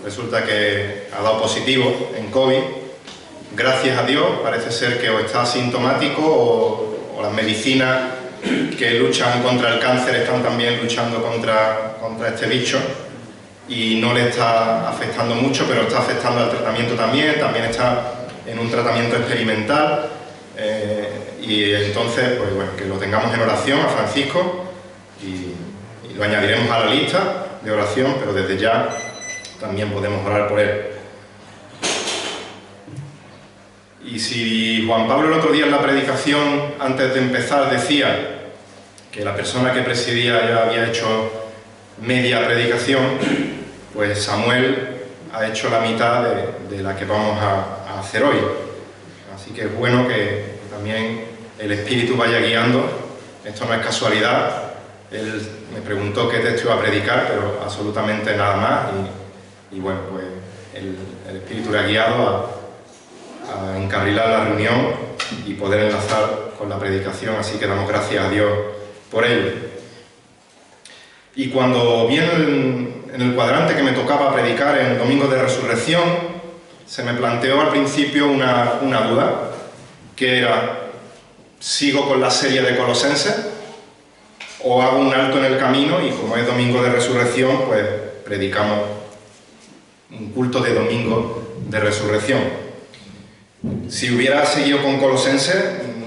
resulta que ha dado positivo en COVID. Gracias a Dios, parece ser que o está asintomático o las medicinas que luchan contra el cáncer están también luchando contra este bicho y no le está afectando mucho, pero está afectando al tratamiento también está en un tratamiento experimental y entonces, pues bueno, que lo tengamos en oración a Francisco y lo añadiremos a la lista de oración, pero desde ya también podemos orar por él. Y si Juan Pablo el otro día en la predicación, antes de empezar, decía que la persona que presidía ya había hecho media predicación, pues Samuel ha hecho la mitad de la que vamos a hacer hoy. Así que es bueno que también el Espíritu vaya guiando. Esto no es casualidad. Él me preguntó qué texto iba a predicar, pero absolutamente nada más. Y bueno, pues el Espíritu le ha guiado a encarrilar la reunión y poder enlazar con la predicación, así que damos gracias a Dios por ello. Y cuando vi en el cuadrante que me tocaba predicar en Domingo de Resurrección, se me planteó al principio una duda, que era: ¿sigo con la serie de Colosenses o hago un alto en el camino y, como es Domingo de Resurrección, pues predicamos un culto de Domingo de Resurrección? Si hubiera seguido con Colosenses,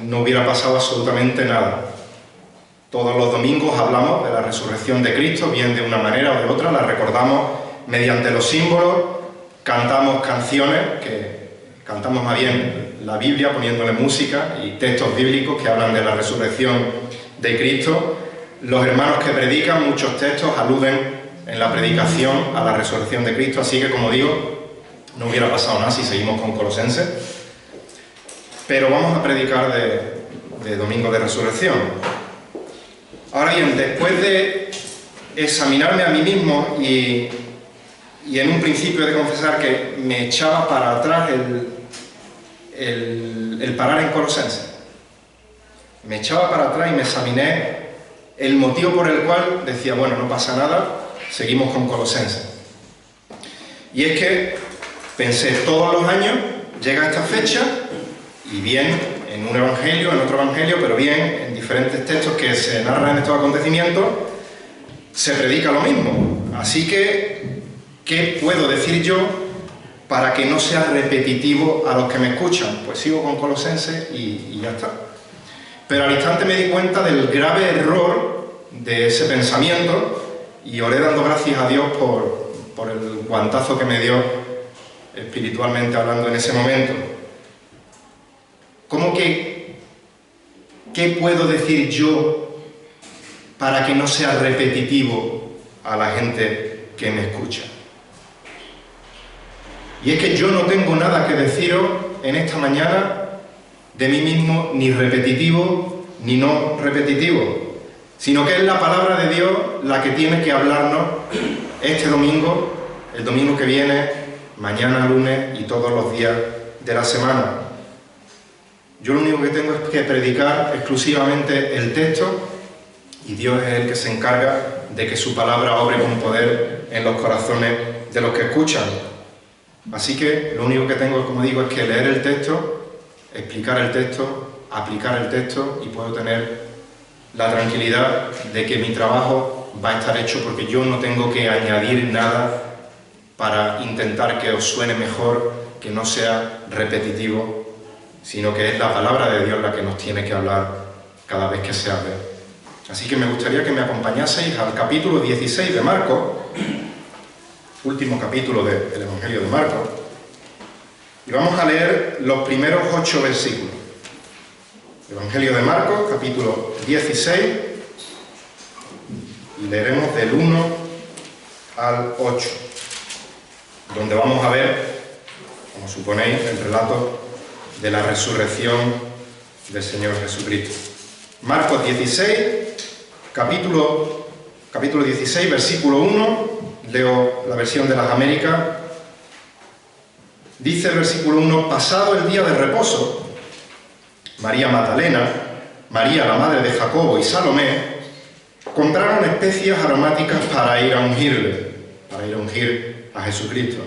no hubiera pasado absolutamente nada. Todos los domingos hablamos de la resurrección de Cristo, bien de una manera o de otra, la recordamos mediante los símbolos, cantamos canciones, que cantamos más bien la Biblia poniéndole música y textos bíblicos que hablan de la resurrección de Cristo. Los hermanos que predican, muchos textos aluden en la predicación a la resurrección de Cristo, así que, como digo, no hubiera pasado nada si seguimos con Colosenses. Pero vamos a predicar de Domingo de Resurrección. Ahora bien, después de examinarme a mí mismo y en un principio he de confesar que me echaba para atrás el parar en Colosenses. Me echaba para atrás y me examiné el motivo por el cual decía, bueno, no pasa nada, seguimos con Colosenses. Y es que pensé, todos los años llega esta fecha y bien en un evangelio, en otro evangelio, pero bien en diferentes textos que se narran en estos acontecimientos, se predica lo mismo. Así que, ¿qué puedo decir yo para que no sea repetitivo a los que me escuchan? Pues sigo con Colosenses y ya está. Pero al instante me di cuenta del grave error de ese pensamiento y oré dando gracias a Dios por el guantazo que me dio espiritualmente hablando en ese momento. ¿Cómo que qué puedo decir yo para que no sea repetitivo a la gente que me escucha? Y es que yo no tengo nada que deciros en esta mañana de mí mismo, ni repetitivo ni no repetitivo, sino que es la palabra de Dios la que tiene que hablarnos este domingo, el domingo que viene, mañana lunes y todos los días de la semana. Yo lo único que tengo es que predicar exclusivamente el texto y Dios es el que se encarga de que su palabra obre con poder en los corazones de los que escuchan. Así que lo único que tengo, como digo, es que leer el texto, explicar el texto, aplicar el texto y puedo tener la tranquilidad de que mi trabajo va a estar hecho porque yo no tengo que añadir nada para intentar que os suene mejor, que no sea repetitivo, sino que es la palabra de Dios la que nos tiene que hablar cada vez que se hable. Así que me gustaría que me acompañaseis al capítulo 16 de Marcos, último capítulo del Evangelio de Marcos, y vamos a leer los primeros 8 versículos. Evangelio de Marcos, capítulo 16, y leeremos del 1 al 8, donde vamos a ver, como suponéis, el relato de la resurrección del Señor Jesucristo. Marcos 16, capítulo 16, versículo 1, leo la versión de las Américas. Dice el versículo 1, pasado el día de reposo, María Magdalena, María la madre de Jacobo y Salomé compraron especias aromáticas para ir a ir a ungir a Jesucristo.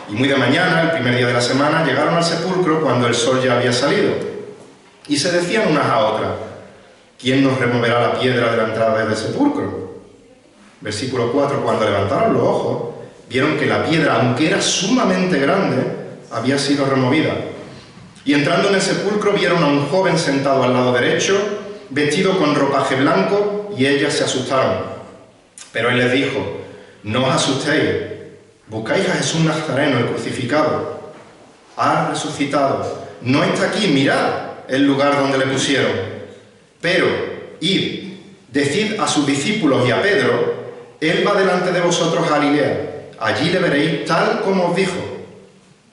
Y muy de mañana, el primer día de la semana, llegaron al sepulcro cuando el sol ya había salido. Y se decían unas a otras: ¿quién nos removerá la piedra de la entrada del sepulcro? Versículo 4, cuando levantaron los ojos, vieron que la piedra, aunque era sumamente grande, había sido removida. Y entrando en el sepulcro vieron a un joven sentado al lado derecho, vestido con ropaje blanco, y ellas se asustaron. Pero él les dijo: no os asustéis, buscáis a Jesús Nazareno, el crucificado. Ha resucitado, no está aquí, mirad el lugar donde le pusieron. Pero id, decid a sus discípulos y a Pedro: él va delante de vosotros a Galilea, allí le veréis tal como os dijo.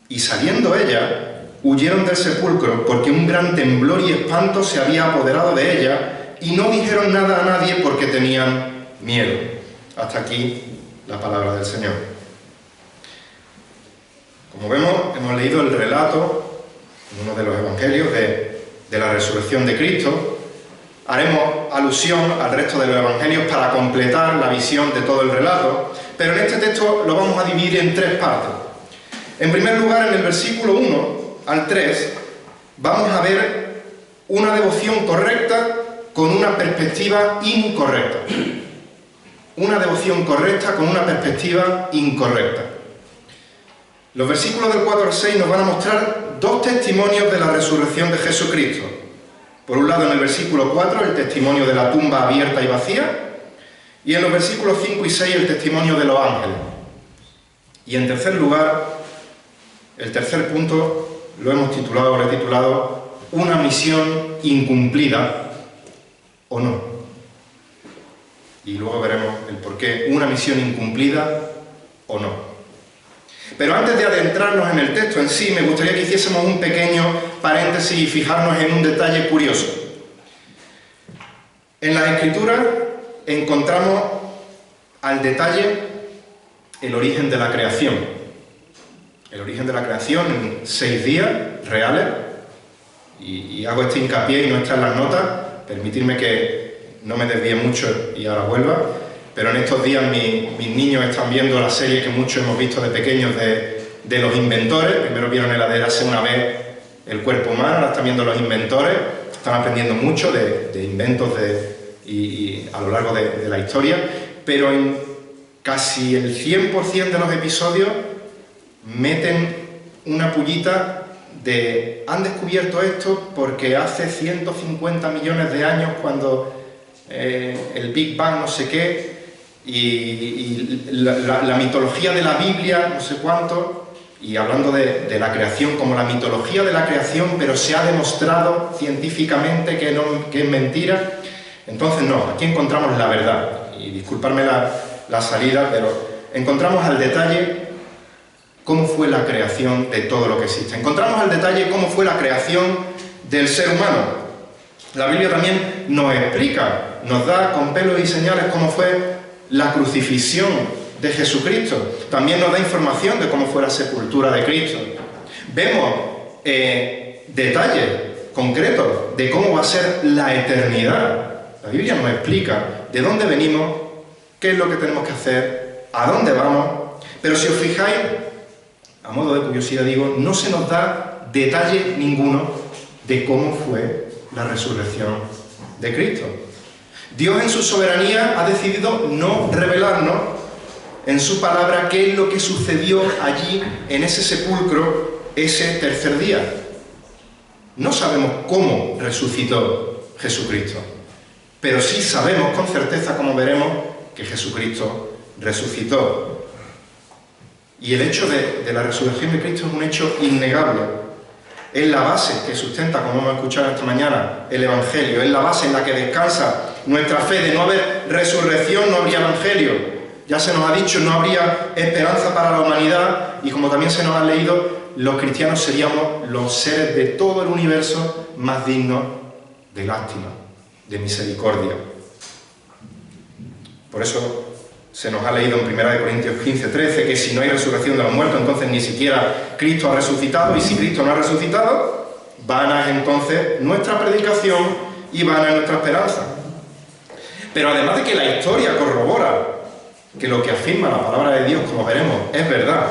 Y saliendo ella, huyeron del sepulcro, porque un gran temblor y espanto se había apoderado de ella, y no dijeron nada a nadie porque tenían miedo. Hasta aquí la palabra del Señor. Como vemos, hemos leído el relato en uno de los evangelios de la resurrección de Cristo. Haremos alusión al resto de los evangelios para completar la visión de todo el relato, pero en este texto lo vamos a dividir en tres partes. En primer lugar, en el versículo 1 al 3, vamos a ver una devoción correcta con una perspectiva incorrecta. Una devoción correcta con una perspectiva incorrecta. Los versículos del 4 al 6 nos van a mostrar dos testimonios de la resurrección de Jesucristo. Por un lado, en el versículo 4, el testimonio de la tumba abierta y vacía, y en los versículos 5 y 6, el testimonio de los ángeles. Y en tercer lugar, el tercer punto lo hemos titulado o retitulado: una misión incumplida o no. Y luego veremos el porqué: una misión incumplida o no. Pero antes de adentrarnos en el texto en sí, me gustaría que hiciésemos un pequeño paréntesis y fijarnos en un detalle curioso. En las Escrituras encontramos al detalle el origen de la creación. El origen de la creación en 6 días reales, y hago este hincapié y no está en las notas, permitidme que no me desvíe mucho y ahora vuelva, pero en estos días mis niños están viendo la serie que muchos hemos visto de pequeños de los inventores. Primero vieron el Érase una vez el cuerpo humano, ahora están viendo los inventores, están aprendiendo mucho de inventos y a lo largo de la historia, pero en casi el 100% de los episodios meten una pullita de han descubierto esto porque hace 150 millones de años, cuando el Big Bang no sé qué, y la mitología de la Biblia no sé cuánto, y hablando de la creación como la mitología de la creación, pero se ha demostrado científicamente que es mentira. Entonces no, aquí encontramos la verdad, y disculparme la salida, pero encontramos al detalle cómo fue la creación de todo lo que existe. Encontramos al detalle cómo fue la creación del ser humano. La Biblia también nos explica, nos da con pelos y señales cómo fue la crucifixión de Jesucristo. También nos da información de cómo fue la sepultura de Cristo. Vemos detalles concretos de cómo va a ser la eternidad. La Biblia nos explica de dónde venimos, qué es lo que tenemos que hacer, a dónde vamos. Pero si os fijáis, a modo de curiosidad digo, no se nos da detalle ninguno de cómo fue la resurrección de Cristo. Dios en su soberanía ha decidido no revelarnos en su palabra qué es lo que sucedió allí en ese sepulcro ese tercer día. No sabemos cómo resucitó Jesucristo, pero sí sabemos con certeza, como veremos, que Jesucristo resucitó. Y el hecho de la resurrección de Cristo es un hecho innegable. Es la base que sustenta, como hemos escuchado esta mañana, el Evangelio. Es la base en la que descansa nuestra fe. De no haber resurrección no habría Evangelio. Ya se nos ha dicho, no habría esperanza para la humanidad, y como también se nos ha leído, los cristianos seríamos los seres de todo el universo más dignos de lástima, de misericordia. Por eso se nos ha leído en 1 Corintios 15:13 que si no hay resurrección de los muertos, entonces ni siquiera Cristo ha resucitado, y si Cristo no ha resucitado, vana es entonces nuestra predicación y vana es nuestra esperanza. Pero además de que la historia corrobora que lo que afirma la palabra de Dios, como veremos, es verdad.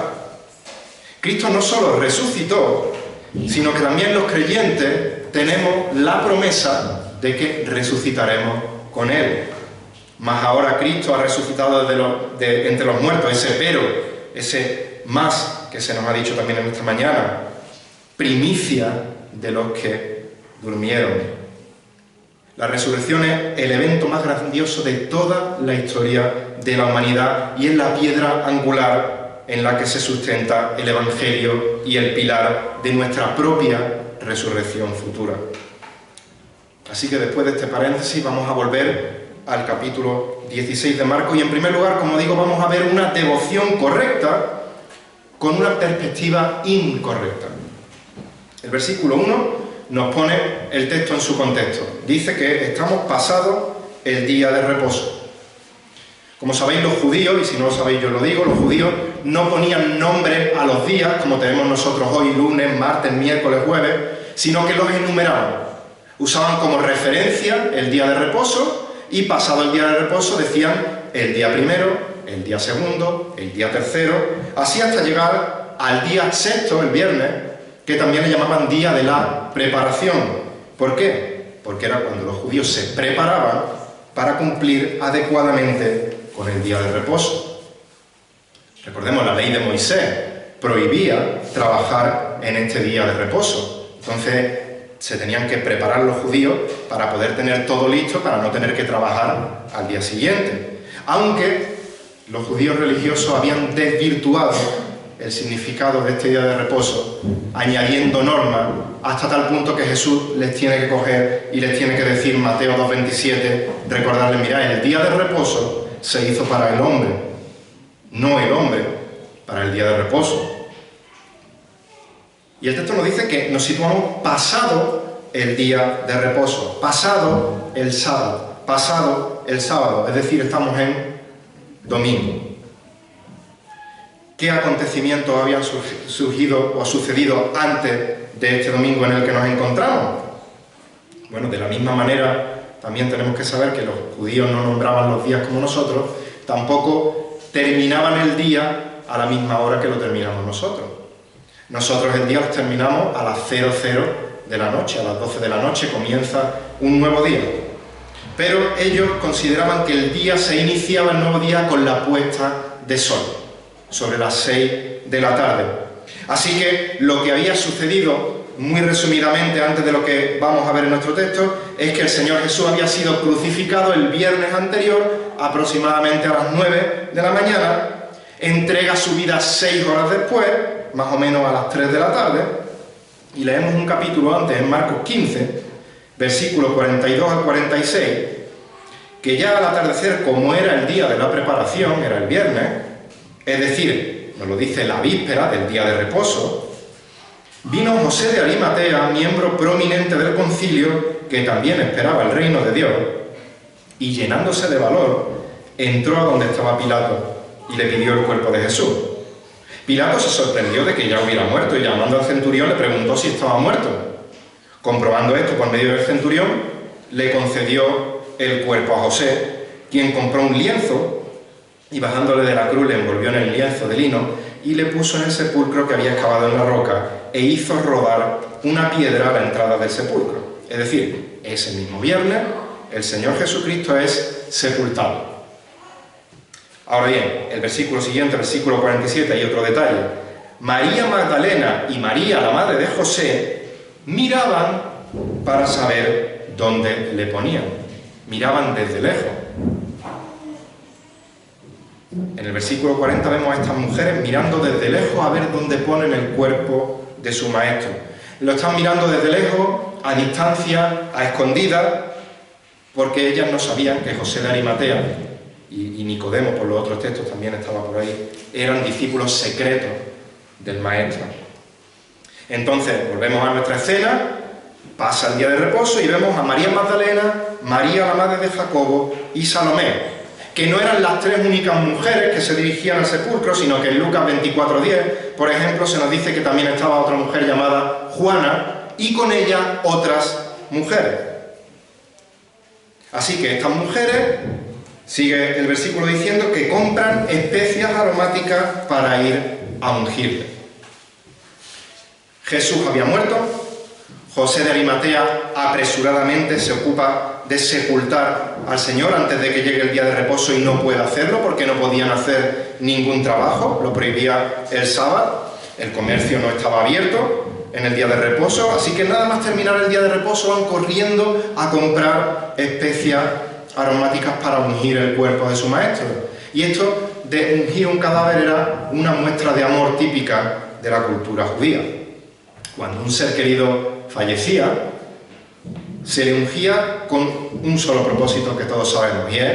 Cristo no solo resucitó, sino que también los creyentes tenemos la promesa de que resucitaremos con Él. Mas ahora Cristo ha resucitado entre los muertos, ese pero, ese más que se nos ha dicho también en esta mañana, primicia de los que durmieron. La resurrección es el evento más grandioso de toda la historia de la humanidad y es la piedra angular en la que se sustenta el Evangelio y el pilar de nuestra propia resurrección futura. Así que después de este paréntesis vamos a volver al capítulo 16 de Marcos y en primer lugar, como digo, vamos a ver una devoción correcta con una perspectiva incorrecta. El versículo 1 nos pone el texto en su contexto. Dice que estamos pasados el día de reposo. Como sabéis los judíos, y si no lo sabéis yo lo digo, los judíos no ponían nombre a los días, como tenemos nosotros hoy, lunes, martes, miércoles, jueves, sino que los enumeraban. Usaban como referencia el día de reposo y pasado el día de reposo decían el día primero, el día segundo, el día tercero, así hasta llegar al día sexto, el viernes, que también le llamaban día de la preparación. ¿Por qué? Porque era cuando los judíos se preparaban para cumplir adecuadamente con el día de reposo. Recordemos, la ley de Moisés prohibía trabajar en este día de reposo. Entonces se tenían que preparar los judíos para poder tener todo listo para no tener que trabajar al día siguiente. Aunque los judíos religiosos habían desvirtuado el significado de este día de reposo, añadiendo normas hasta tal punto que Jesús les tiene que coger y les tiene que decir, Mateo 2:27, recordarles, mirad, el día de reposo se hizo para el hombre, no el hombre para el día de reposo. Y el texto nos dice que nos situamos pasado el día de reposo, pasado el sábado, pasado el sábado, es decir, estamos en domingo. ¿Qué acontecimientos habían surgido o sucedido antes de este domingo en el que nos encontramos? Bueno, de la misma manera también tenemos que saber que los judíos no nombraban los días como nosotros, tampoco terminaban el día a la misma hora que lo terminamos nosotros. Nosotros el día lo terminamos a las 00 de la noche, a las 12 de la noche comienza un nuevo día. Pero ellos consideraban que el día se iniciaba, el nuevo día, con la puesta de sol, sobre las 6 de la tarde. Así que lo que había sucedido, muy resumidamente, antes de lo que vamos a ver en nuestro texto, es que el Señor Jesús había sido crucificado el viernes anterior, aproximadamente a las 9 de la mañana, entrega su vida 6 horas después, más o menos a las 3 de la tarde, y leemos un capítulo antes, en Marcos 15, versículos 42 al 46, que ya al atardecer, como era el día de la preparación, era el viernes, es decir, nos lo dice la víspera del día de reposo, vino José de Arimatea, miembro prominente del concilio, que también esperaba el reino de Dios, y llenándose de valor, entró a donde estaba Pilato y le pidió el cuerpo de Jesús. Pilato se sorprendió de que ya hubiera muerto y llamando al centurión le preguntó si estaba muerto. Comprobando esto por medio del centurión, le concedió el cuerpo a José, quien compró un lienzo y bajándole de la cruz le envolvió en el lienzo de lino y le puso en el sepulcro que había excavado en la roca e hizo rodar una piedra a la entrada del sepulcro. Es decir, ese mismo viernes el Señor Jesucristo es sepultado. Ahora bien, el versículo siguiente, versículo 47, hay otro detalle. María Magdalena y María, la madre de José, miraban para saber dónde le ponían. Miraban desde lejos. En el versículo 40 vemos a estas mujeres mirando desde lejos a ver dónde ponen el cuerpo de su maestro. Lo están mirando desde lejos, a distancia, a escondidas, porque ellas no sabían que José de Arimatea y Nicodemo, por los otros textos también estaba por ahí, eran discípulos secretos del maestro. Entonces, volvemos a nuestra escena, pasa el día de reposo y vemos a María Magdalena, María la madre de Jacobo y Salomé, que no eran las tres únicas mujeres que se dirigían al sepulcro, sino que en Lucas 24:10, por ejemplo, se nos dice que también estaba otra mujer llamada Juana y con ella otras mujeres. Así que estas mujeres Sigue el versículo diciendo que compran especias aromáticas para ir a ungirle. Jesús había muerto. José de Arimatea apresuradamente se ocupa de sepultar al Señor antes de que llegue el día de reposo y no puede hacerlo porque no podían hacer ningún trabajo, lo prohibía el sábado, el comercio no estaba abierto en el día de reposo, así que nada más terminar el día de reposo van corriendo a comprar especias aromáticas para ungir el cuerpo de su maestro. Y esto de ungir un cadáver era una muestra de amor típica de la cultura judía. Cuando un ser querido fallecía, se le ungía con un solo propósito que todos sabemos, y es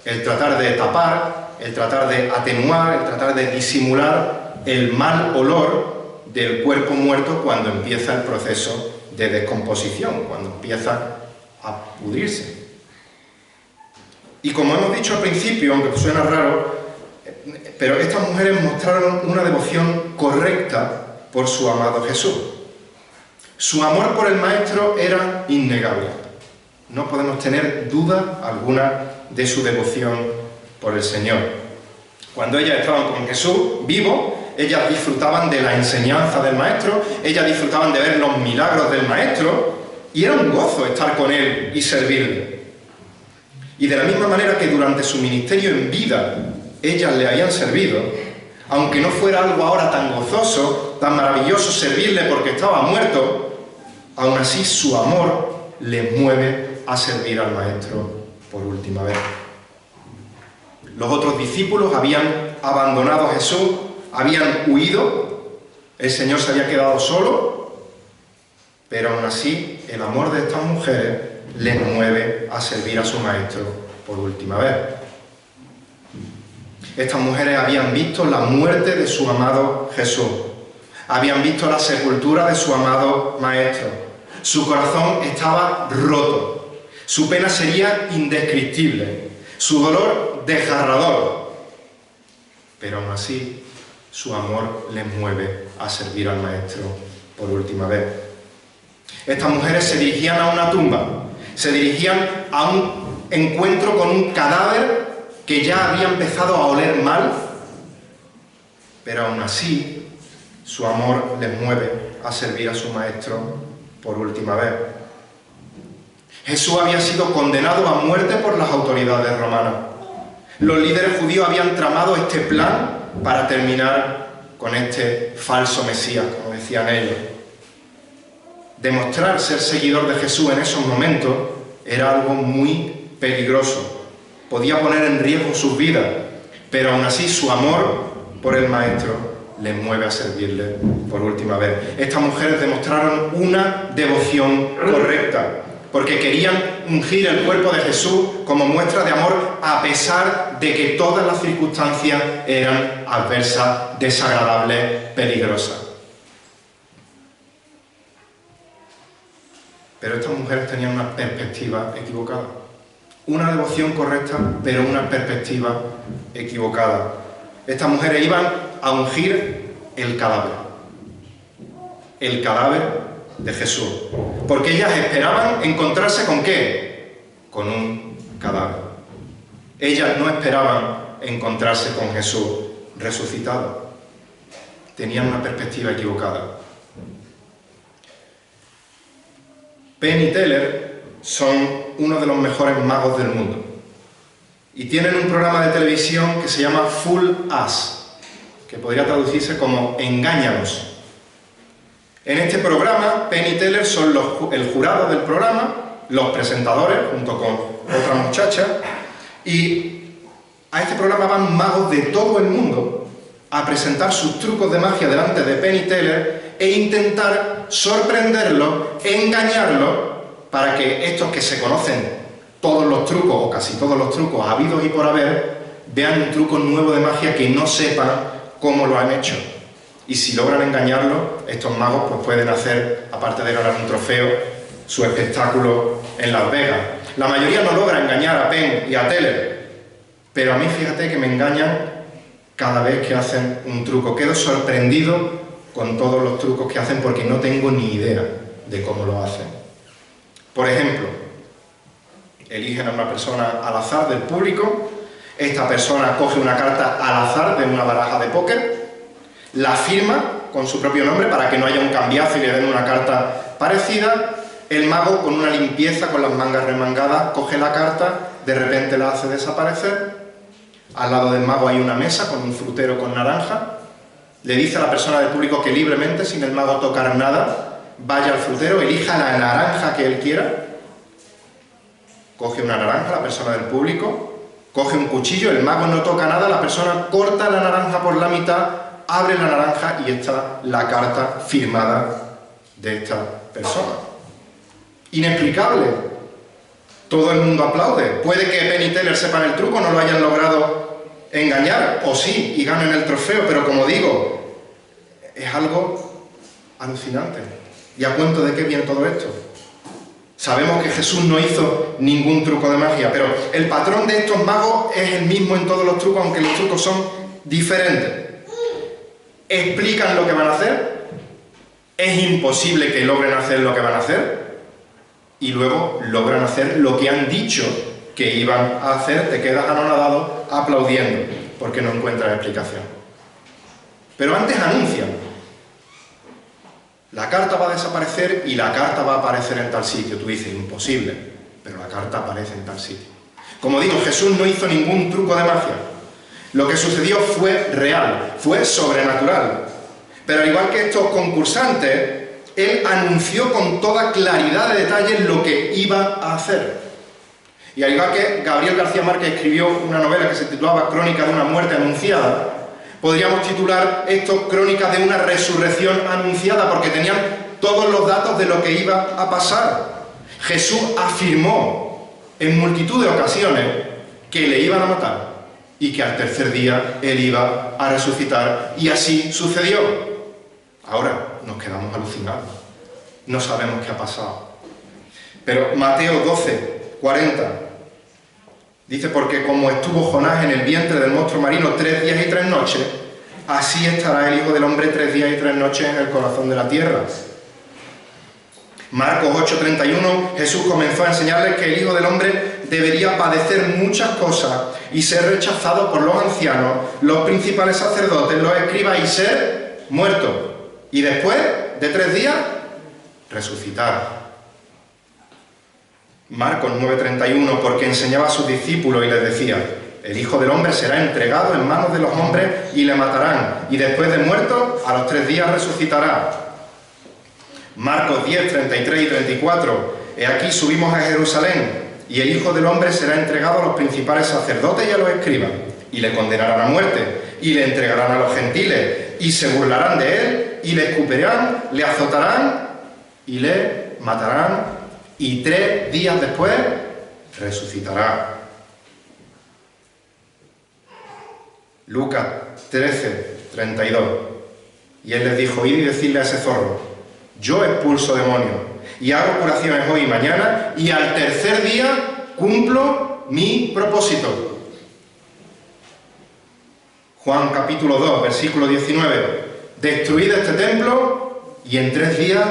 el tratar de tapar, el tratar de atenuar, el tratar de disimular el mal olor del cuerpo muerto cuando empieza el proceso de descomposición, cuando empieza a pudrirse. Y como hemos dicho al principio, aunque suena raro, pero estas mujeres mostraron una devoción correcta por su amado Jesús. Su amor por el Maestro era innegable. No podemos tener duda alguna de su devoción por el Señor. Cuando ellas estaban con Jesús vivo, ellas disfrutaban de la enseñanza del Maestro, ellas disfrutaban de ver los milagros del Maestro, y era un gozo estar con Él y servirle. Y de la misma manera que durante su ministerio en vida ellas le habían servido, aunque no fuera algo ahora tan gozoso, tan maravilloso servirle porque estaba muerto, aún así su amor les mueve a servir al Maestro por última vez. Los otros discípulos habían abandonado a Jesús, habían huido, el Señor se había quedado solo, pero aún así el amor de estas mujeres les mueve a servir a su Maestro por última vez. Estas mujeres habían visto la muerte de su amado Jesús, habían visto la sepultura de su amado Maestro. Su corazón estaba roto, su pena sería indescriptible, su dolor desgarrador, pero aún así su amor les mueve a servir al Maestro por última vez. Estas mujeres se dirigían a una tumba, se dirigían a un encuentro con un cadáver que ya había empezado a oler mal, pero aún así su amor les mueve a servir a su Maestro por última vez. Jesús había sido condenado a muerte por las autoridades romanas. Los líderes judíos habían tramado este plan para terminar con este falso Mesías, como decían ellos. Demostrar ser seguidor de Jesús en esos momentos era algo muy peligroso. Podía poner en riesgo sus vidas, pero aún así su amor por el Maestro les mueve a servirle por última vez. Estas mujeres demostraron una devoción correcta, porque querían ungir el cuerpo de Jesús como muestra de amor a pesar de que todas las circunstancias eran adversas, desagradables, peligrosas. Pero estas mujeres tenían una perspectiva equivocada. Una devoción correcta, pero una perspectiva equivocada. Estas mujeres iban a ungir el cadáver de Jesús, porque ellas esperaban encontrarse ¿con qué? Con un cadáver. Ellas no esperaban encontrarse con Jesús resucitado. Tenían una perspectiva equivocada. Penn y Teller son uno de los mejores magos del mundo y tienen un programa de televisión que se llama Fool Us, que podría traducirse como Engáñanos. En este programa, Penn y Teller son el jurado del programa, los presentadores, junto con otra muchacha, y a este programa van magos de todo el mundo a presentar sus trucos de magia delante de Penn y Teller e intentar sorprenderlos, engañarlos, para que estos que se conocen todos los trucos, o casi todos los trucos habidos y por haber, vean un truco nuevo de magia que no sepan cómo lo han hecho. Y si logran engañarlo, estos magos pues pueden hacer, aparte de ganar un trofeo, su espectáculo en Las Vegas. La mayoría no logra engañar a Penn y a Teller, pero a mí fíjate que me engañan cada vez que hacen un truco. Quedo sorprendido con todos los trucos que hacen porque no tengo ni idea de cómo lo hacen. Por ejemplo, eligen a una persona al azar del público Esta persona coge una carta al azar de una baraja de póker, la firma con su propio nombre para que no haya un cambiazo y le den una carta parecida. El mago, con una limpieza, con las mangas remangadas, coge la carta, de repente la hace desaparecer. Al lado del mago hay una mesa con un frutero con naranja. Le dice a la persona del público que libremente, sin el mago tocar nada, vaya al frutero, elija la naranja que él quiera. Coge una naranja la persona del público, coge un cuchillo, el mago no toca nada, la persona corta la naranja por la mitad, abre la naranja y está la carta firmada de esta persona. Inexplicable. Todo el mundo aplaude. Puede que Penn y Teller sepan el truco, no lo hayan logrado engañar, o sí, y ganen el trofeo, pero como digo, es algo alucinante. ¿Y a cuento de qué viene todo esto? Sabemos que Jesús no hizo ningún truco de magia, pero el patrón de estos magos es el mismo en todos los trucos, aunque los trucos son diferentes. Explican lo que van a hacer, es imposible que logren hacer lo que van a hacer, y luego logran hacer lo que han dicho que iban a hacer. Te quedas anonadado aplaudiendo, porque no encuentras explicación. Pero antes anuncian: la carta va a desaparecer y la carta va a aparecer en tal sitio. Tú dices, imposible, pero la carta aparece en tal sitio. Como digo, Jesús no hizo ningún truco de magia. Lo que sucedió fue real, fue sobrenatural. Pero al igual que estos concursantes, él anunció con toda claridad de detalles lo que iba a hacer. Y al igual que Gabriel García Márquez escribió una novela que se titulaba Crónica de una muerte anunciada, podríamos titular esto Crónicas de una resurrección anunciada, porque tenían todos los datos de lo que iba a pasar. Jesús afirmó en multitud de ocasiones que le iban a matar y que al tercer día él iba a resucitar, y así sucedió. Ahora nos quedamos alucinados, no sabemos qué ha pasado. Pero Mateo 12, 40 dice: porque como estuvo Jonás en el vientre del monstruo marino 3 días y 3 noches, así estará el Hijo del Hombre 3 días y 3 noches en el corazón de la tierra. Marcos 8:31, Jesús comenzó a enseñarles que el Hijo del Hombre debería padecer muchas cosas y ser rechazado por los ancianos, los principales sacerdotes, los escribas, y ser muerto. Y después de 3 días, resucitar. Marcos 9:31, porque enseñaba a sus discípulos y les decía: el Hijo del Hombre será entregado en manos de los hombres y le matarán, y después de muerto, a los 3 días resucitará. Marcos 10, 33 y 34, he aquí subimos a Jerusalén, y el Hijo del Hombre será entregado a los principales sacerdotes y a los escribas, y le condenarán a muerte, y le entregarán a los gentiles, y se burlarán de él, y le escupirán, le azotarán, y le matarán, y 3 días después resucitará. Lucas 13, 32. Y él les dijo: id y decidle a ese zorro: yo expulso demonios, y hago curaciones hoy y mañana, y al tercer día cumplo mi propósito. Juan capítulo 2, versículo 19. Destruid este templo, y en 3 días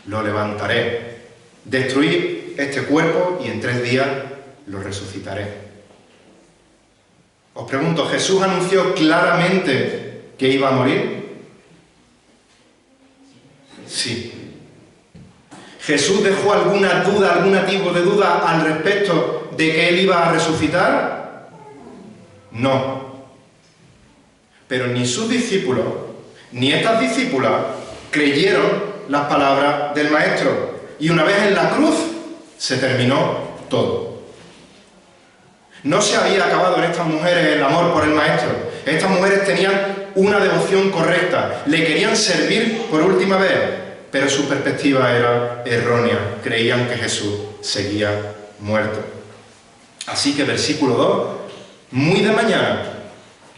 lo levantaré. Destruid este cuerpo, y en 3 días lo resucitaré. Os pregunto, ¿Jesús anunció claramente que iba a morir? Sí. ¿Jesús dejó alguna duda, algún tipo de duda al respecto de que él iba a resucitar? No. Pero ni sus discípulos, ni estas discípulas, creyeron las palabras del Maestro. Y una vez en la cruz, se terminó todo. No se había acabado en estas mujeres el amor por el Maestro. Estas mujeres tenían una devoción correcta, le querían servir por última vez, pero su perspectiva era errónea. Creían que Jesús seguía muerto. Así que versículo 2, muy de mañana,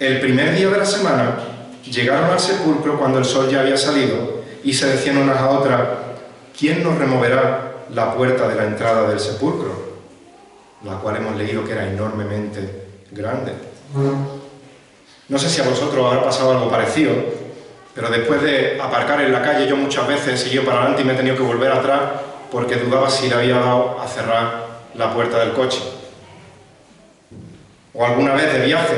el primer día de la semana, llegaron al sepulcro cuando el sol ya había salido, y se decían unas a otras: ¿quién nos removerá la puerta de la entrada del sepulcro? La cual hemos leído que era enormemente grande. No sé si a vosotros os habrá pasado algo parecido, pero después de aparcar en la calle, yo muchas veces he seguido para adelante y me he tenido que volver atrás porque dudaba si le había dado a cerrar la puerta del coche. O alguna vez de viaje,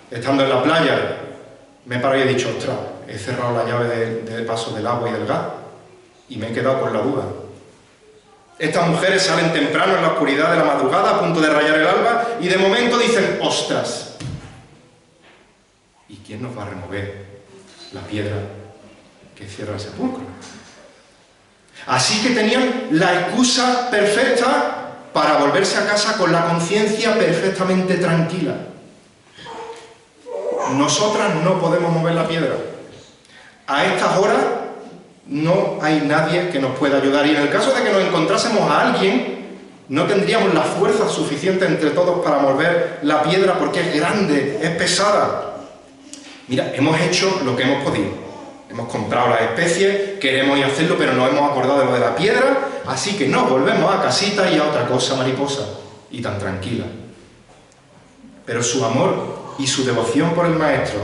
estando en la playa, me he parado y he dicho, ostras, he cerrado la llave de paso del agua y del gas y me he quedado con la duda. Estas mujeres salen temprano en la oscuridad de la madrugada a punto de rayar el alba y de momento dicen, ostras, ¿y quién nos va a remover la piedra que cierra el sepulcro? Así que tenían la excusa perfecta para volverse a casa con la conciencia perfectamente tranquila. Nosotras no podemos mover la piedra. A estas horas no hay nadie que nos pueda ayudar. Y en el caso de que nos encontrásemos a alguien, no tendríamos la fuerza suficiente entre todos para mover la piedra porque es grande, es pesada. Mira, hemos hecho lo que hemos podido. Hemos comprado las especies, queremos ir a hacerlo, pero no hemos acordado de lo de la piedra, así que nos volvemos a casita y a otra cosa mariposa, y tan tranquila. Pero su amor y su devoción por el Maestro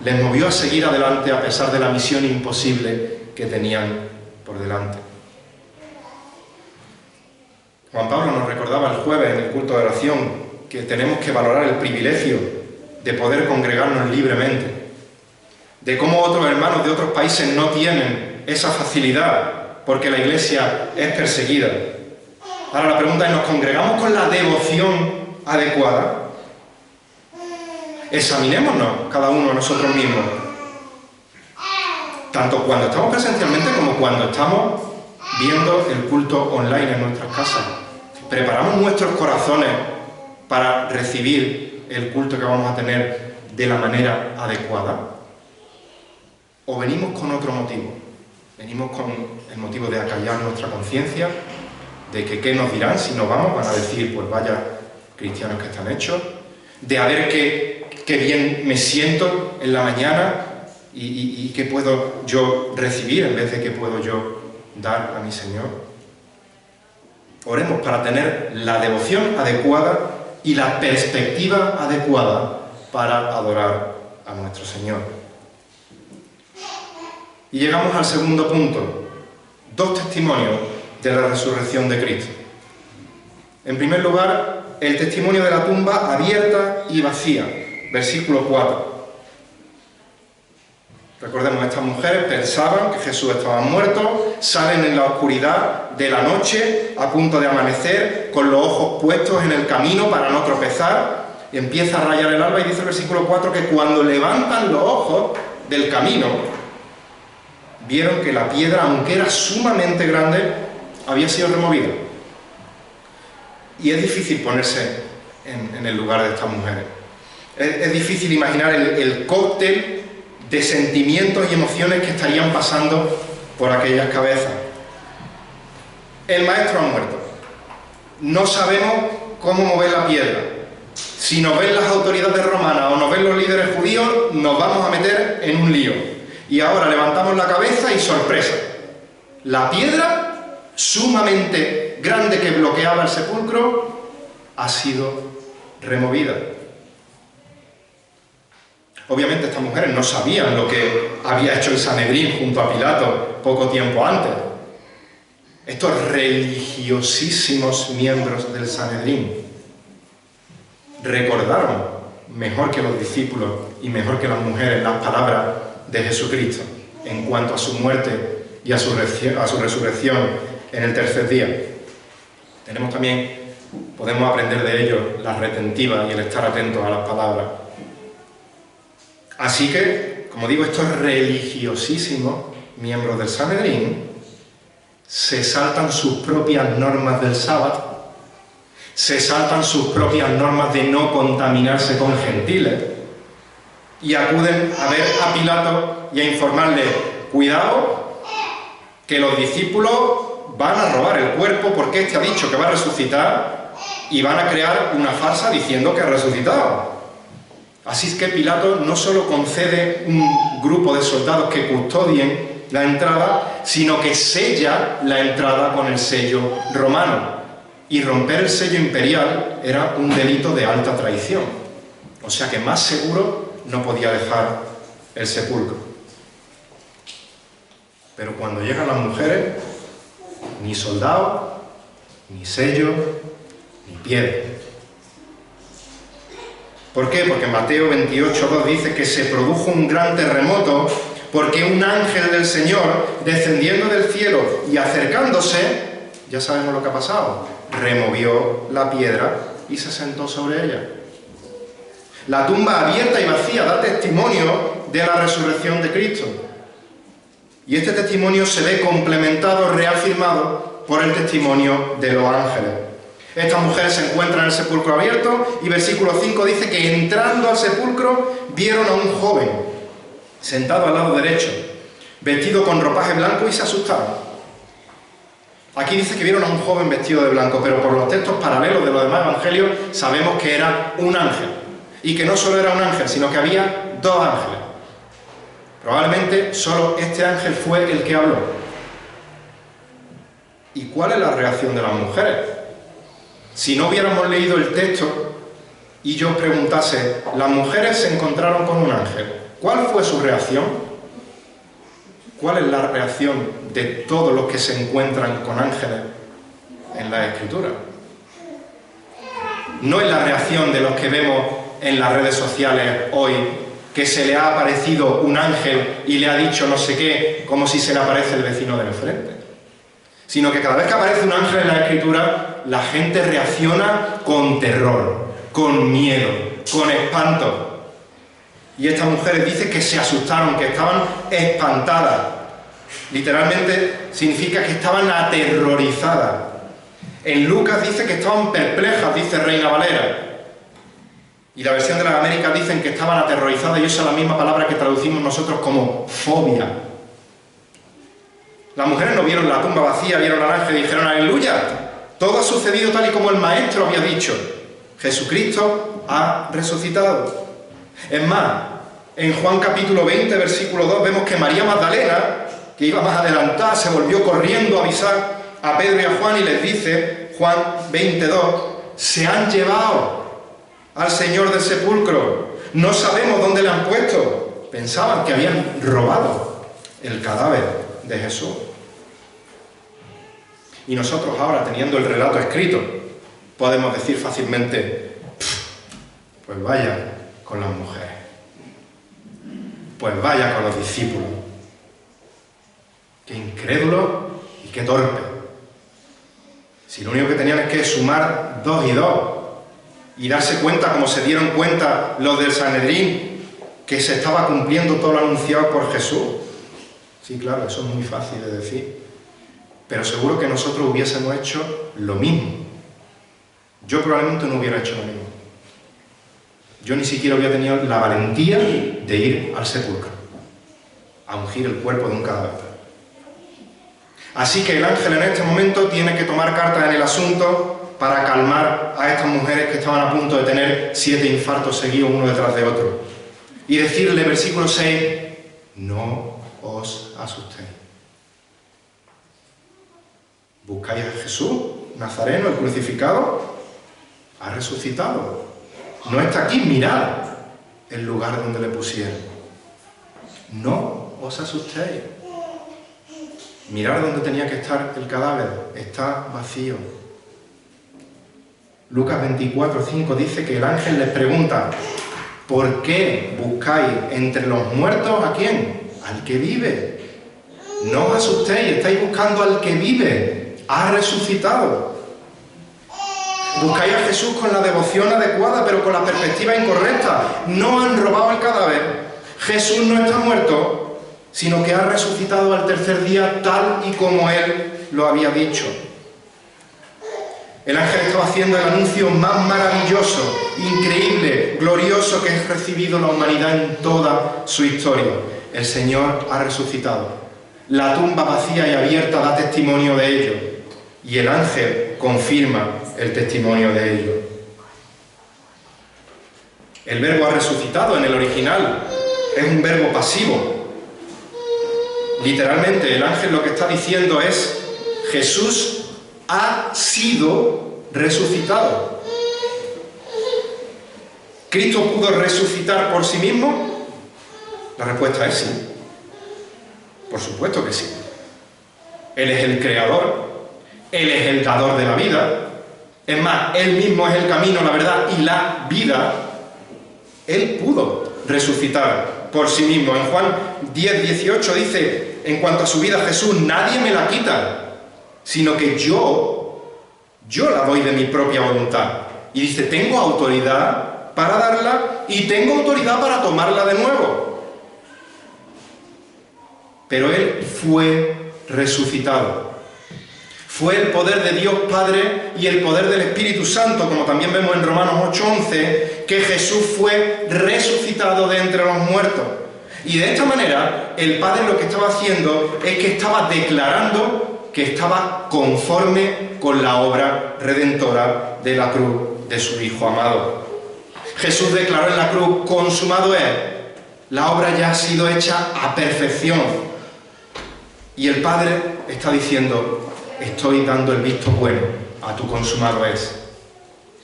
les movió a seguir adelante a pesar de la misión imposible que tenían por delante. Juan Pablo nos recordaba el jueves en el culto de oración que tenemos que valorar el privilegio de poder congregarnos libremente, de cómo otros hermanos de otros países no tienen esa facilidad porque la Iglesia es perseguida. Ahora la pregunta es, ¿nos congregamos con la devoción adecuada? Examinémonos cada uno a nosotros mismos, tanto cuando estamos presencialmente como cuando estamos viendo el culto online en nuestras casas. ¿Preparamos nuestros corazones para recibir el culto que vamos a tener de la manera adecuada? ¿O venimos con otro motivo? Venimos con el motivo de acallar nuestra conciencia, de que qué nos dirán si nos vamos, van a decir, pues vaya cristianos que están hechos, de a ver qué bien me siento en la mañana y qué puedo yo recibir en vez de qué puedo yo dar a mi Señor. Oremos para tener la devoción adecuada y la perspectiva adecuada para adorar a nuestro Señor. Y llegamos al segundo punto, 2 testimonios de la resurrección de Cristo. En primer lugar, el testimonio de la tumba abierta y vacía, versículo 4. Recordemos, estas mujeres pensaban que Jesús estaba muerto, salen en la oscuridad de la noche, a punto de amanecer, con los ojos puestos en el camino para no tropezar, y empieza a rayar el alba y dice el versículo 4 que cuando levantan los ojos del camino, vieron que la piedra, aunque era sumamente grande, había sido removida. Y es difícil ponerse en el lugar de estas mujeres. Es difícil imaginar el cóctel de sentimientos y emociones que estarían pasando por aquellas cabezas. El Maestro ha muerto. No sabemos cómo mover la piedra. Si nos ven las autoridades romanas o nos ven los líderes judíos, nos vamos a meter en un lío. Y ahora levantamos la cabeza y sorpresa. La piedra, sumamente grande que bloqueaba el sepulcro, ha sido removida. Obviamente estas mujeres no sabían lo que había hecho el Sanedrín junto a Pilato poco tiempo antes. Estos religiosísimos miembros del Sanedrín recordaron, mejor que los discípulos y mejor que las mujeres, las palabras de Jesucristo en cuanto a su muerte y a su resurrección en el tercer día. Podemos aprender de ellos la retentiva y el estar atentos a las palabras. Así que, como digo, estos religiosísimos miembros del Sanedrín se saltan sus propias normas del sábado, se saltan sus propias normas de no contaminarse con gentiles y acuden a ver a Pilato y a informarle: cuidado, que los discípulos van a robar el cuerpo porque este ha dicho que va a resucitar y van a crear una farsa diciendo que ha resucitado. Así es que Pilato no solo concede un grupo de soldados que custodien la entrada, sino que sella la entrada con el sello romano. Y romper el sello imperial era un delito de alta traición. O sea que más seguro no podía dejar el sepulcro. Pero cuando llegan las mujeres, ni soldado, ni sello, ni piedra. ¿Por qué? Porque Mateo 28:2 dice que se produjo un gran terremoto porque un ángel del Señor, descendiendo del cielo y acercándose, ya sabemos lo que ha pasado, removió la piedra y se sentó sobre ella. La tumba abierta y vacía da testimonio de la resurrección de Cristo. Y este testimonio se ve complementado, reafirmado por el testimonio de los ángeles. Estas mujeres se encuentran en el sepulcro abierto y versículo 5 dice que entrando al sepulcro vieron a un joven sentado al lado derecho, vestido con ropaje blanco y se asustaron. Aquí dice que vieron a un joven vestido de blanco, pero por los textos paralelos de los demás evangelios sabemos que era un ángel. Y que no solo era un ángel, sino que había dos ángeles. Probablemente solo este ángel fue el que habló. ¿Y cuál es la reacción de las mujeres? Si no hubiéramos leído el texto y yo os preguntase, las mujeres se encontraron con un ángel, ¿cuál fue su reacción? ¿Cuál es la reacción de todos los que se encuentran con ángeles en la Escritura? No es la reacción de los que vemos en las redes sociales hoy, que se le ha aparecido un ángel y le ha dicho no sé qué, como si se le aparece el vecino del enfrente. Sino que cada vez que aparece un ángel en la Escritura, la gente reacciona con terror, con miedo, con espanto. Y estas mujeres dicen que se asustaron, que estaban espantadas. Literalmente significa que estaban aterrorizadas. En Lucas dice que estaban perplejas, dice Reina Valera. Y la versión de las Américas dicen que estaban aterrorizadas y usa la misma palabra que traducimos nosotros como fobia. Las mujeres no vieron la tumba vacía, vieron al ángel y dijeron aleluya. Todo ha sucedido tal y como el maestro había dicho. Jesucristo ha resucitado. Es más, en Juan capítulo 20, versículo 2, vemos que María Magdalena, que iba más adelantada, se volvió corriendo a avisar a Pedro y a Juan y les dice, Juan 22, se han llevado al Señor del sepulcro, no sabemos dónde le han puesto. Pensaban que habían robado el cadáver de Jesús. Y nosotros ahora, teniendo el relato escrito, podemos decir fácilmente, pues vaya con las mujeres, pues vaya con los discípulos, qué incrédulo y qué torpe. Si lo único que tenían es que sumar 2 y 2 y darse cuenta, como se dieron cuenta los del Sanedrín, que se estaba cumpliendo todo lo anunciado por Jesús. Sí, claro, eso es muy fácil de decir, pero seguro que nosotros hubiésemos hecho lo mismo. Yo probablemente no hubiera hecho lo mismo. Yo ni siquiera hubiera tenido la valentía de ir al sepulcro a ungir el cuerpo de un cadáver. Así que el ángel en este momento tiene que tomar cartas en el asunto para calmar a estas mujeres que estaban a punto de tener 7 infartos seguidos uno detrás de otro. Y decirle, versículo 6, no os asustéis. ¿Buscáis a Jesús, Nazareno, el crucificado? Ha resucitado. No está aquí, mirad el lugar donde le pusieron. No os asustéis. Mirad dónde tenía que estar el cadáver. Está vacío. Lucas 24:5 dice que el ángel les pregunta, ¿por qué buscáis entre los muertos a quién? Al que vive. No os asustéis, estáis buscando al que vive. Ha resucitado. Buscáis a Jesús con la devoción adecuada, pero con la perspectiva incorrecta. No han robado el cadáver. Jesús no está muerto, sino que ha resucitado al tercer día tal y como Él lo había dicho. El ángel estaba haciendo el anuncio más maravilloso, increíble, glorioso que ha recibido la humanidad en toda su historia. El Señor ha resucitado. La tumba vacía y abierta da testimonio de ello. Y el ángel confirma el testimonio de ello. El verbo ha resucitado en el original. Es un verbo pasivo. Literalmente el ángel lo que está diciendo es Jesús ha sido resucitado. ¿Cristo pudo resucitar por sí mismo? La respuesta es sí. Por supuesto que sí. Él es el creador, Él es el dador de la vida. Es más, Él mismo es el camino, la verdad y la vida. Él pudo resucitar por sí mismo. En Juan 10:18 dice, en cuanto a su vida Jesús, nadie me la quita, sino que yo la doy de mi propia voluntad. Y dice, tengo autoridad para darla y tengo autoridad para tomarla de nuevo. Pero Él fue resucitado. Fue el poder de Dios Padre y el poder del Espíritu Santo, como también vemos en Romanos 8:11, que Jesús fue resucitado de entre los muertos. Y de esta manera, el Padre lo que estaba haciendo es que estaba declarando que estaba conforme con la obra redentora de la cruz de su Hijo amado. Jesús declaró en la cruz, consumado es, la obra ya ha sido hecha a perfección. Y el Padre está diciendo, estoy dando el visto bueno a tu consumado es.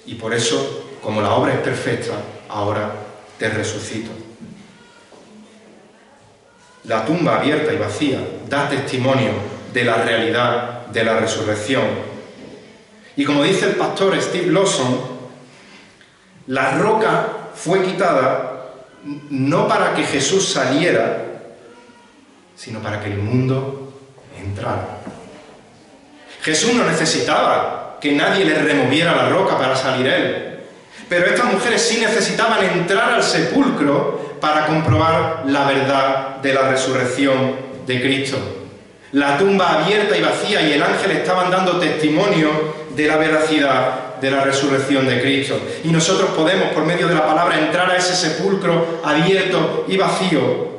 Y por eso, como la obra es perfecta, ahora te resucito. La tumba abierta y vacía da testimonio de la realidad de la resurrección. Y como dice el pastor Steve Lawson, la roca fue quitada no para que Jesús saliera, sino para que el mundo entrara. Jesús no necesitaba que nadie le removiera la roca para salir él. Pero estas mujeres sí necesitaban entrar al sepulcro para comprobar la verdad de la resurrección de Cristo. La tumba abierta y vacía y el ángel estaban dando testimonio de la veracidad de la resurrección de Cristo. Y nosotros podemos, por medio de la palabra, entrar a ese sepulcro abierto y vacío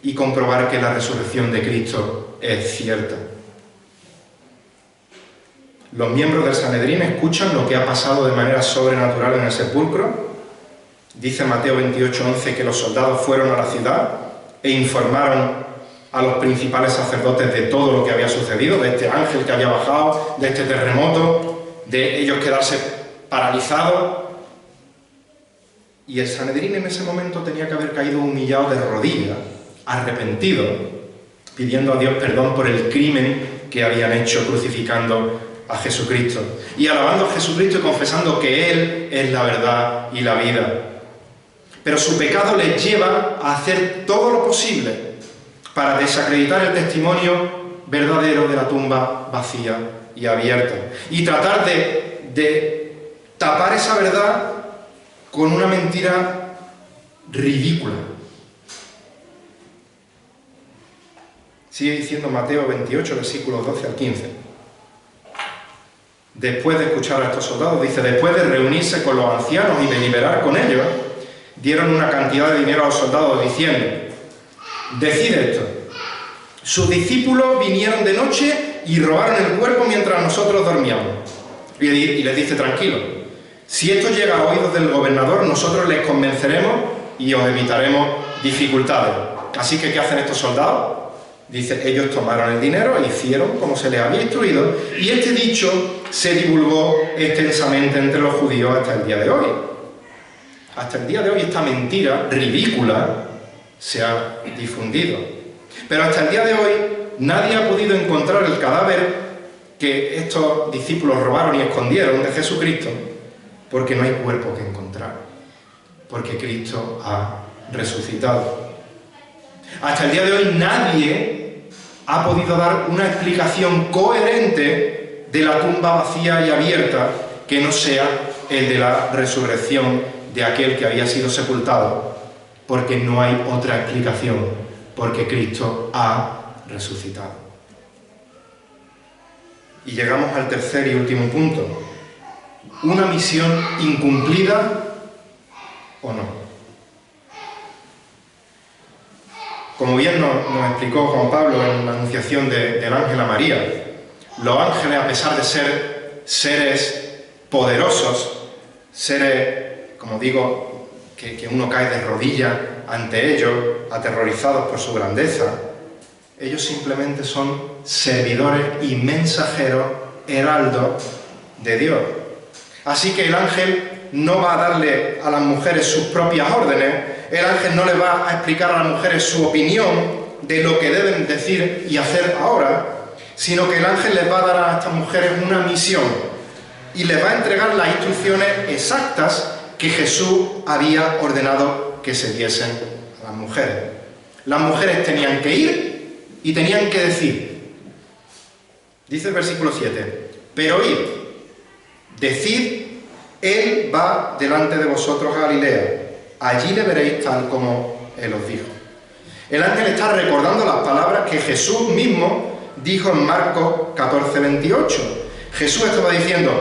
y comprobar que la resurrección de Cristo es cierta. Los miembros del Sanedrín escuchan lo que ha pasado de manera sobrenatural en el sepulcro. Dice Mateo 28:11 que los soldados fueron a la ciudad e informaron a los principales sacerdotes de todo lo que había sucedido, de este ángel que había bajado, de este terremoto, de ellos quedarse paralizados. Y el Sanedrín en ese momento tenía que haber caído humillado de rodillas, arrepentido, pidiendo a Dios perdón por el crimen que habían hecho crucificando a Jesucristo y alabando a Jesucristo y confesando que Él es la verdad y la vida. Pero su pecado les lleva a hacer todo lo posible para desacreditar el testimonio verdadero de la tumba vacía y abierta y tratar de tapar esa verdad con una mentira ridícula. Sigue diciendo Mateo 28, versículos 12 al 15. Después de escuchar a estos soldados, dice, después de reunirse con los ancianos y deliberar con ellos, dieron una cantidad de dinero a los soldados diciendo, decid esto, sus discípulos vinieron de noche y robaron el cuerpo mientras nosotros dormíamos. Y les dice, tranquilo, si esto llega a oídos del gobernador, nosotros les convenceremos y os evitaremos dificultades. Así que, ¿qué hacen estos soldados? Dice, ellos tomaron el dinero e hicieron como se les había instruido, y este dicho se divulgó extensamente entre los judíos hasta el día de hoy. Hasta el día de hoy esta mentira ridícula se ha difundido. Pero hasta el día de hoy nadie ha podido encontrar el cadáver que estos discípulos robaron y escondieron de Jesucristo, porque no hay cuerpo que encontrar, porque Cristo ha resucitado. Hasta el día de hoy nadie ha podido dar una explicación coherente de la tumba vacía y abierta que no sea el de la resurrección de aquel que había sido sepultado, porque no hay otra explicación, porque Cristo ha resucitado. Y llegamos al tercer y último punto. ¿Una misión incumplida o no? Como bien nos explicó Juan Pablo en la anunciación del ángel a María, los ángeles, a pesar de ser seres poderosos, seres, como digo, que uno cae de rodillas ante ellos, aterrorizados por su grandeza, ellos simplemente son servidores y mensajeros, heraldos de Dios. Así que el ángel no va a darle a las mujeres sus propias órdenes, el ángel no le va a explicar a las mujeres su opinión de lo que deben decir y hacer ahora, sino que el ángel les va a dar a estas mujeres una misión y les va a entregar las instrucciones exactas que Jesús había ordenado que se diesen a las mujeres. Las mujeres tenían que ir y tenían que decir. Dice el versículo 7, pero id, decid, Él va delante de vosotros a Galilea, allí le veréis tal como Él os dijo. El ángel está recordando las palabras que Jesús mismo dijo en Marcos 14:28. Jesús estaba diciendo,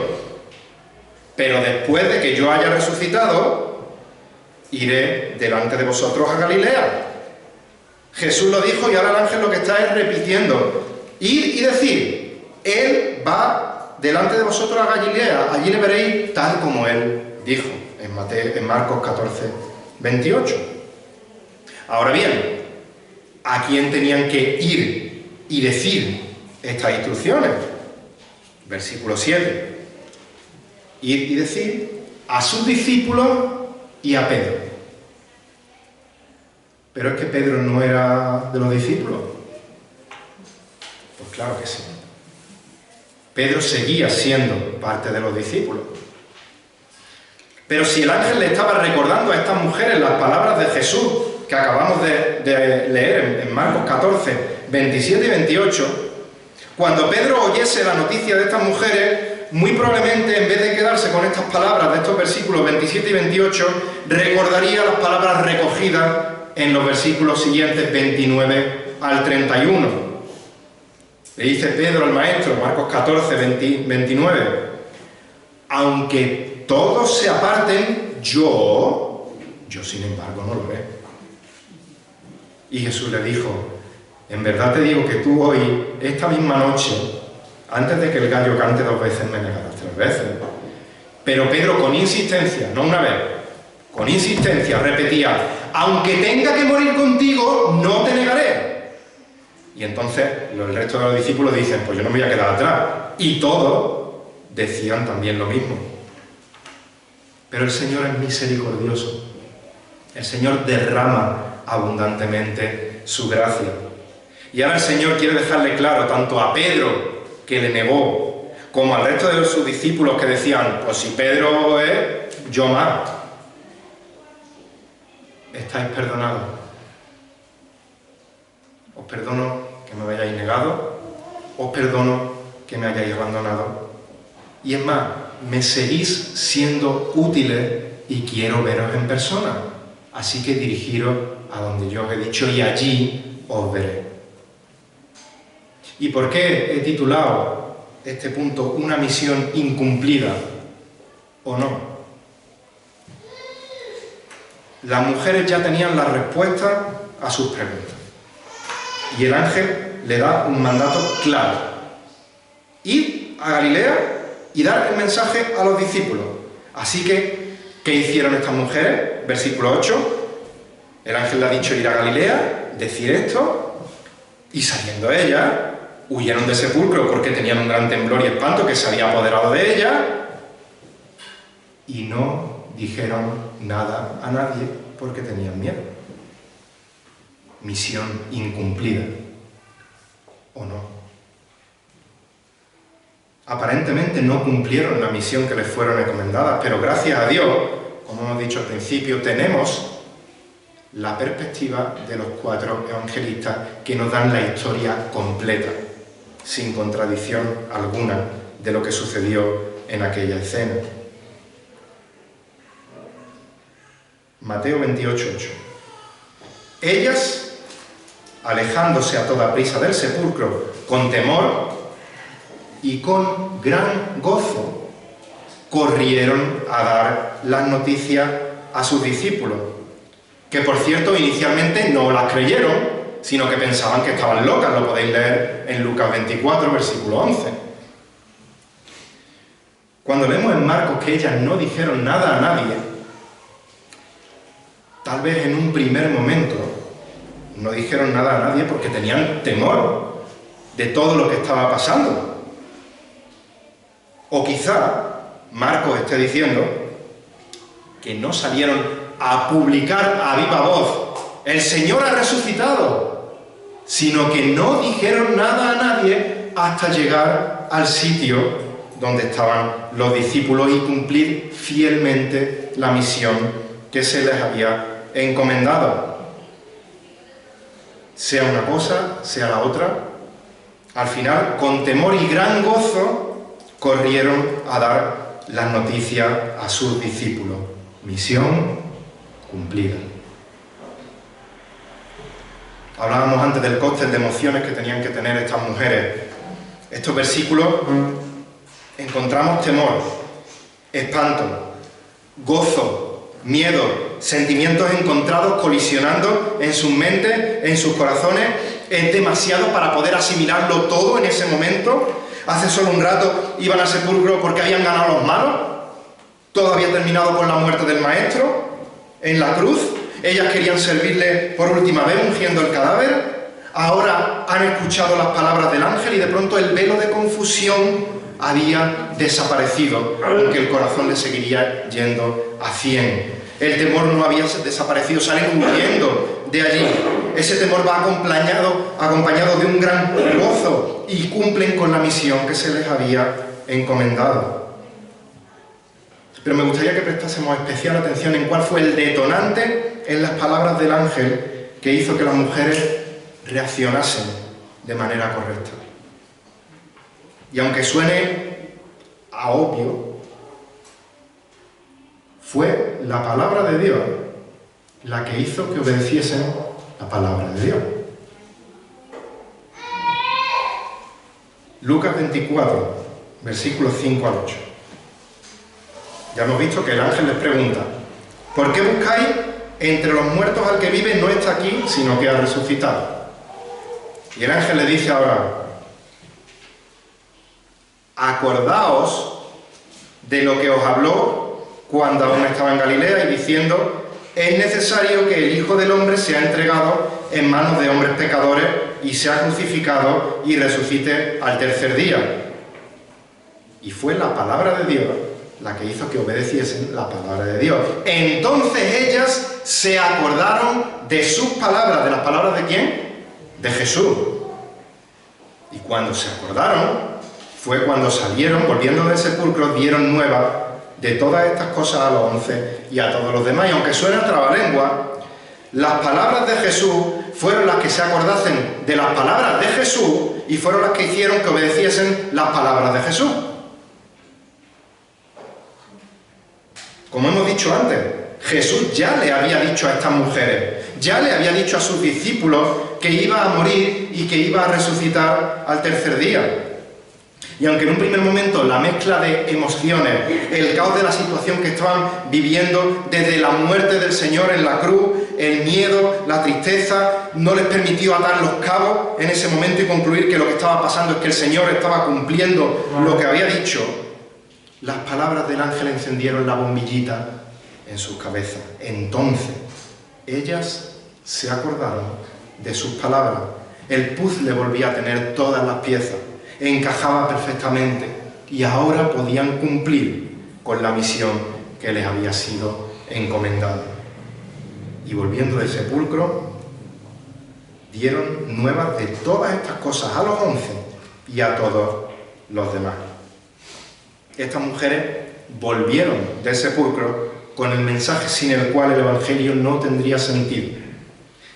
pero después de que yo haya resucitado, iré delante de vosotros a Galilea. Jesús lo dijo y ahora el ángel lo que está es repitiendo, ir y decir, Él va delante de vosotros a Galilea, allí le veréis tal como Él dijo, en Marcos 14:28. Ahora bien, ¿a quién tenían que ir y decir estas instrucciones? Versículo 7. Ir y decir a sus discípulos y a Pedro. Pero es que Pedro no era de los discípulos. Pues claro que sí. Pedro seguía siendo parte de los discípulos. Pero si el ángel le estaba recordando a estas mujeres las palabras de Jesús que acabamos de leer en Marcos 14, 27 y 28, cuando Pedro oyese la noticia de estas mujeres, muy probablemente en vez de quedarse con estas palabras de estos versículos 27 y 28, recordaría las palabras recogidas en los versículos siguientes 29 al 31. Le dice Pedro al maestro, Marcos 14, 29, aunque todos se aparten, yo sin embargo no lo haré. Y Jesús le dijo, en verdad te digo que tú hoy, esta misma noche, antes de que el gallo cante 2 veces, me negarás 3 veces. Pero Pedro con insistencia, no una vez, con insistencia repetía, aunque tenga que morir contigo, no te negaré. Y entonces el resto de los discípulos dicen, pues yo no me voy a quedar atrás. Y todos decían también lo mismo. Pero el Señor es misericordioso. El Señor derrama abundantemente su gracia. Y ahora el Señor quiere dejarle claro tanto a Pedro, que le negó, como al resto de sus discípulos que decían, pues si Pedro es, yo más. Estáis perdonados. Os perdono que me hayáis negado, os perdono que me hayáis abandonado. Y es más, me seguís siendo útiles y quiero veros en persona. Así que dirigiros a donde yo os he dicho y allí os veré. ¿Y por qué he titulado este punto una misión incumplida o no? Las mujeres ya tenían la respuesta a sus preguntas. Y el ángel le da un mandato claro. Ir a Galilea y dar el mensaje a los discípulos. Así que, ¿qué hicieron estas mujeres? Versículo 8. El ángel le ha dicho ir a Galilea, decir esto, y saliendo ellas, huyeron del sepulcro porque tenían un gran temblor y espanto que se había apoderado de ellas, y no dijeron nada a nadie porque tenían miedo. Misión incumplida, ¿o no? Aparentemente no cumplieron la misión que les fueron encomendadas, pero gracias a Dios, como hemos dicho al principio, tenemos la perspectiva de los 4 evangelistas que nos dan la historia completa, sin contradicción alguna de lo que sucedió en aquella escena. Mateo 28:8. Ellas, alejándose a toda prisa del sepulcro, con temor y con gran gozo, corrieron a dar las noticias a sus discípulos, que por cierto inicialmente no las creyeron, sino que pensaban que estaban locas. Lo podéis leer en Lucas 24, versículo 11. Cuando leemos en Marcos que ellas no dijeron nada a nadie, tal vez en un primer momento no dijeron nada a nadie porque tenían temor de todo lo que estaba pasando. O quizá Marcos esté diciendo que no salieron a publicar a viva voz, el Señor ha resucitado, sino que no dijeron nada a nadie hasta llegar al sitio donde estaban los discípulos y cumplir fielmente la misión que se les había encomendado. Sea una cosa, sea la otra, al final, con temor y gran gozo, corrieron a dar las noticias a sus discípulos. Misión cumplida. Hablábamos antes del cóctel de emociones que tenían que tener estas mujeres. Estos versículos encontramos temor, espanto, gozo, miedo, sentimientos encontrados colisionando en sus mentes, en sus corazones. Es demasiado para poder asimilarlo todo en ese momento. Hace solo un rato iban al sepulcro porque habían ganado los malos. Todo había terminado con la muerte del Maestro en la cruz. Ellas querían servirle por última vez ungiendo el cadáver. Ahora han escuchado las palabras del ángel y de pronto el velo de confusión había desaparecido, aunque el corazón le seguiría yendo a 100. El temor no había desaparecido, salen huyendo de allí. Ese temor va acompañado de un gran gozo y cumplen con la misión que se les había encomendado. Pero me gustaría que prestásemos especial atención en cuál fue el detonante en las palabras del ángel que hizo que las mujeres reaccionasen de manera correcta. Y aunque suene a obvio, fue la palabra de Dios la que hizo que obedeciesen la palabra de Dios. Lucas 24, versículos 5 al 8. Ya hemos visto que el ángel les pregunta: ¿por qué buscáis entre los muertos al que vive? No está aquí, sino que ha resucitado. Y el ángel le dice ahora: acordaos de lo que os habló cuando aún estaba en Galilea, y diciendo: es necesario que el Hijo del Hombre sea entregado en manos de hombres pecadores y sea crucificado y resucite al tercer día. Y fue la palabra de Dios la que hizo que obedeciesen la palabra de Dios. Entonces ellas se acordaron de sus palabras. ¿De las palabras de quién? De Jesús. Y cuando se acordaron, fue cuando salieron, volviendo del sepulcro, dieron nueva de todas estas cosas a los 11 y a todos los demás. Y aunque suena trabalengua, las palabras de Jesús fueron las que se acordasen de las palabras de Jesús y fueron las que hicieron que obedeciesen las palabras de Jesús. Como hemos dicho antes, Jesús ya le había dicho a estas mujeres, ya le había dicho a sus discípulos que iba a morir y que iba a resucitar al tercer día. Y aunque en un primer momento la mezcla de emociones, el caos de la situación que estaban viviendo desde la muerte del Señor en la cruz, el miedo, la tristeza, no les permitió atar los cabos en ese momento y concluir que lo que estaba pasando es que el Señor estaba cumpliendo lo que había dicho, las palabras del ángel encendieron la bombillita en sus cabezas. Entonces, ellas se acordaron de sus palabras. El puzzle volvía a tener todas las piezas, encajaba perfectamente y ahora podían cumplir con la misión que les había sido encomendada. Y volviendo del sepulcro, dieron nuevas de todas estas cosas a los 11 y a todos los demás. Estas mujeres volvieron del sepulcro con el mensaje sin el cual el Evangelio no tendría sentido.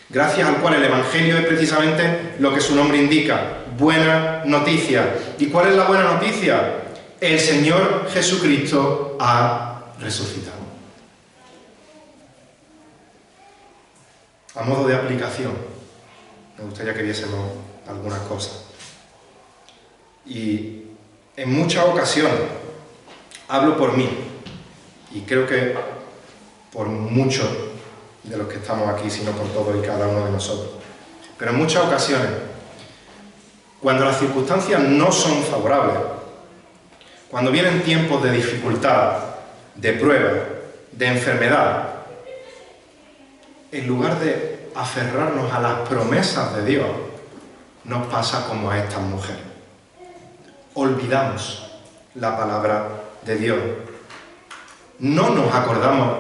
Gracias al cual el Evangelio es precisamente lo que su nombre indica: buena noticia. ¿Y cuál es la buena noticia? El Señor Jesucristo ha resucitado. A modo de aplicación, me gustaría que viésemos algunas cosas. Y en muchas ocasiones, hablo por mí, y creo que por muchos de los que estamos aquí, sino por todos y cada uno de nosotros. Pero en muchas ocasiones, cuando las circunstancias no son favorables, cuando vienen tiempos de dificultad, de prueba, de enfermedad, en lugar de aferrarnos a las promesas de Dios, nos pasa como a estas mujeres. Olvidamos la palabra de Dios. No nos acordamos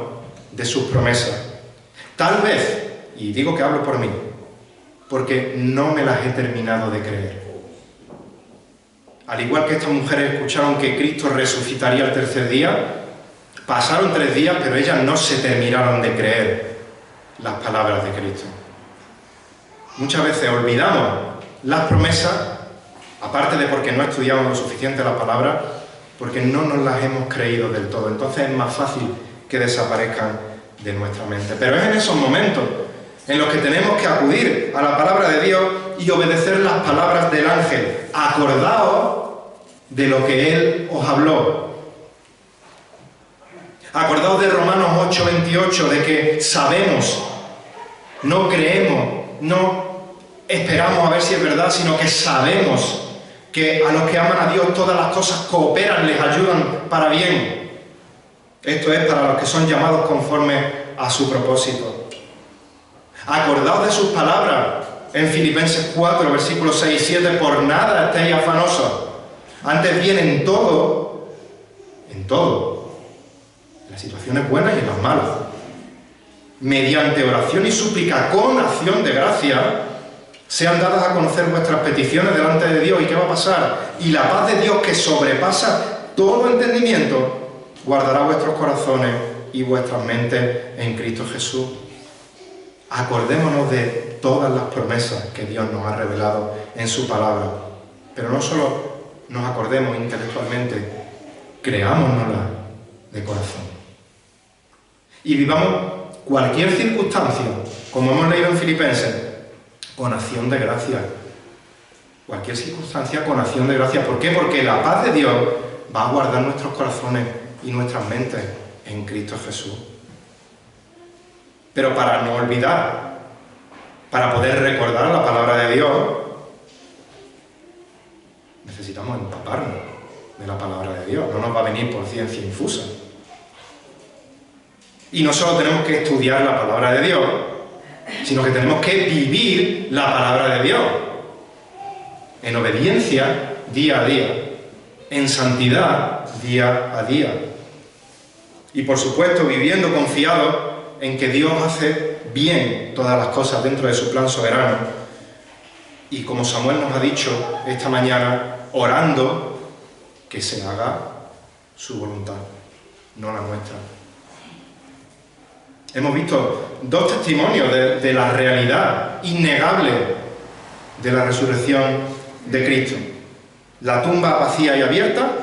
de sus promesas. Tal vez, y digo que hablo por mí, porque no me las he terminado de creer. Al igual que estas mujeres escucharon que Cristo resucitaría el tercer día, pasaron 3 días, pero ellas no se terminaron de creer las palabras de Cristo. Muchas veces olvidamos las promesas, aparte de porque no estudiamos lo suficiente la palabra, porque no nos las hemos creído del todo. Entonces es más fácil que desaparezcan de nuestra mente. Pero es en esos momentos en los que tenemos que acudir a la palabra de Dios y obedecer las palabras del ángel. Acordaos de lo que Él os habló. Acordaos de Romanos 8:28, de que sabemos, no creemos, no esperamos a ver si es verdad, sino que sabemos que a los que aman a Dios todas las cosas cooperan, les ayudan para bien. Esto es para los que son llamados conforme a su propósito. Acordaos de sus palabras en Filipenses 4, versículos 6 y 7, por nada estéis afanosos. Antes bien en todo, en las situaciones buenas y en las malas, mediante oración y súplica con acción de gracia, sean dadas a conocer vuestras peticiones delante de Dios. ¿Y qué va a pasar? Y la paz de Dios, que sobrepasa todo entendimiento, guardará vuestros corazones y vuestras mentes en Cristo Jesús. Acordémonos de todas las promesas que Dios nos ha revelado en su palabra. Pero no solo nos acordemos intelectualmente, creámonoslas de corazón. Y vivamos cualquier circunstancia, como hemos leído en Filipenses, con acción de gracia. Cualquier circunstancia con acción de gracia. ¿Por qué? Porque la paz de Dios va a guardar nuestros corazones y nuestras mentes en Cristo Jesús. Pero para no olvidar, para poder recordar la palabra de Dios, necesitamos empaparnos de la palabra de Dios. No nos va a venir por ciencia infusa. Y no solo tenemos que estudiar la palabra de Dios, sino que tenemos que vivir la palabra de Dios en obediencia día a día, en santidad día a día. Y por supuesto viviendo confiados en que Dios hace bien todas las cosas dentro de su plan soberano. Y como Samuel nos ha dicho esta mañana, orando que se haga su voluntad, no la nuestra. Hemos visto dos testimonios de la realidad innegable de la resurrección de Cristo. La tumba vacía y abierta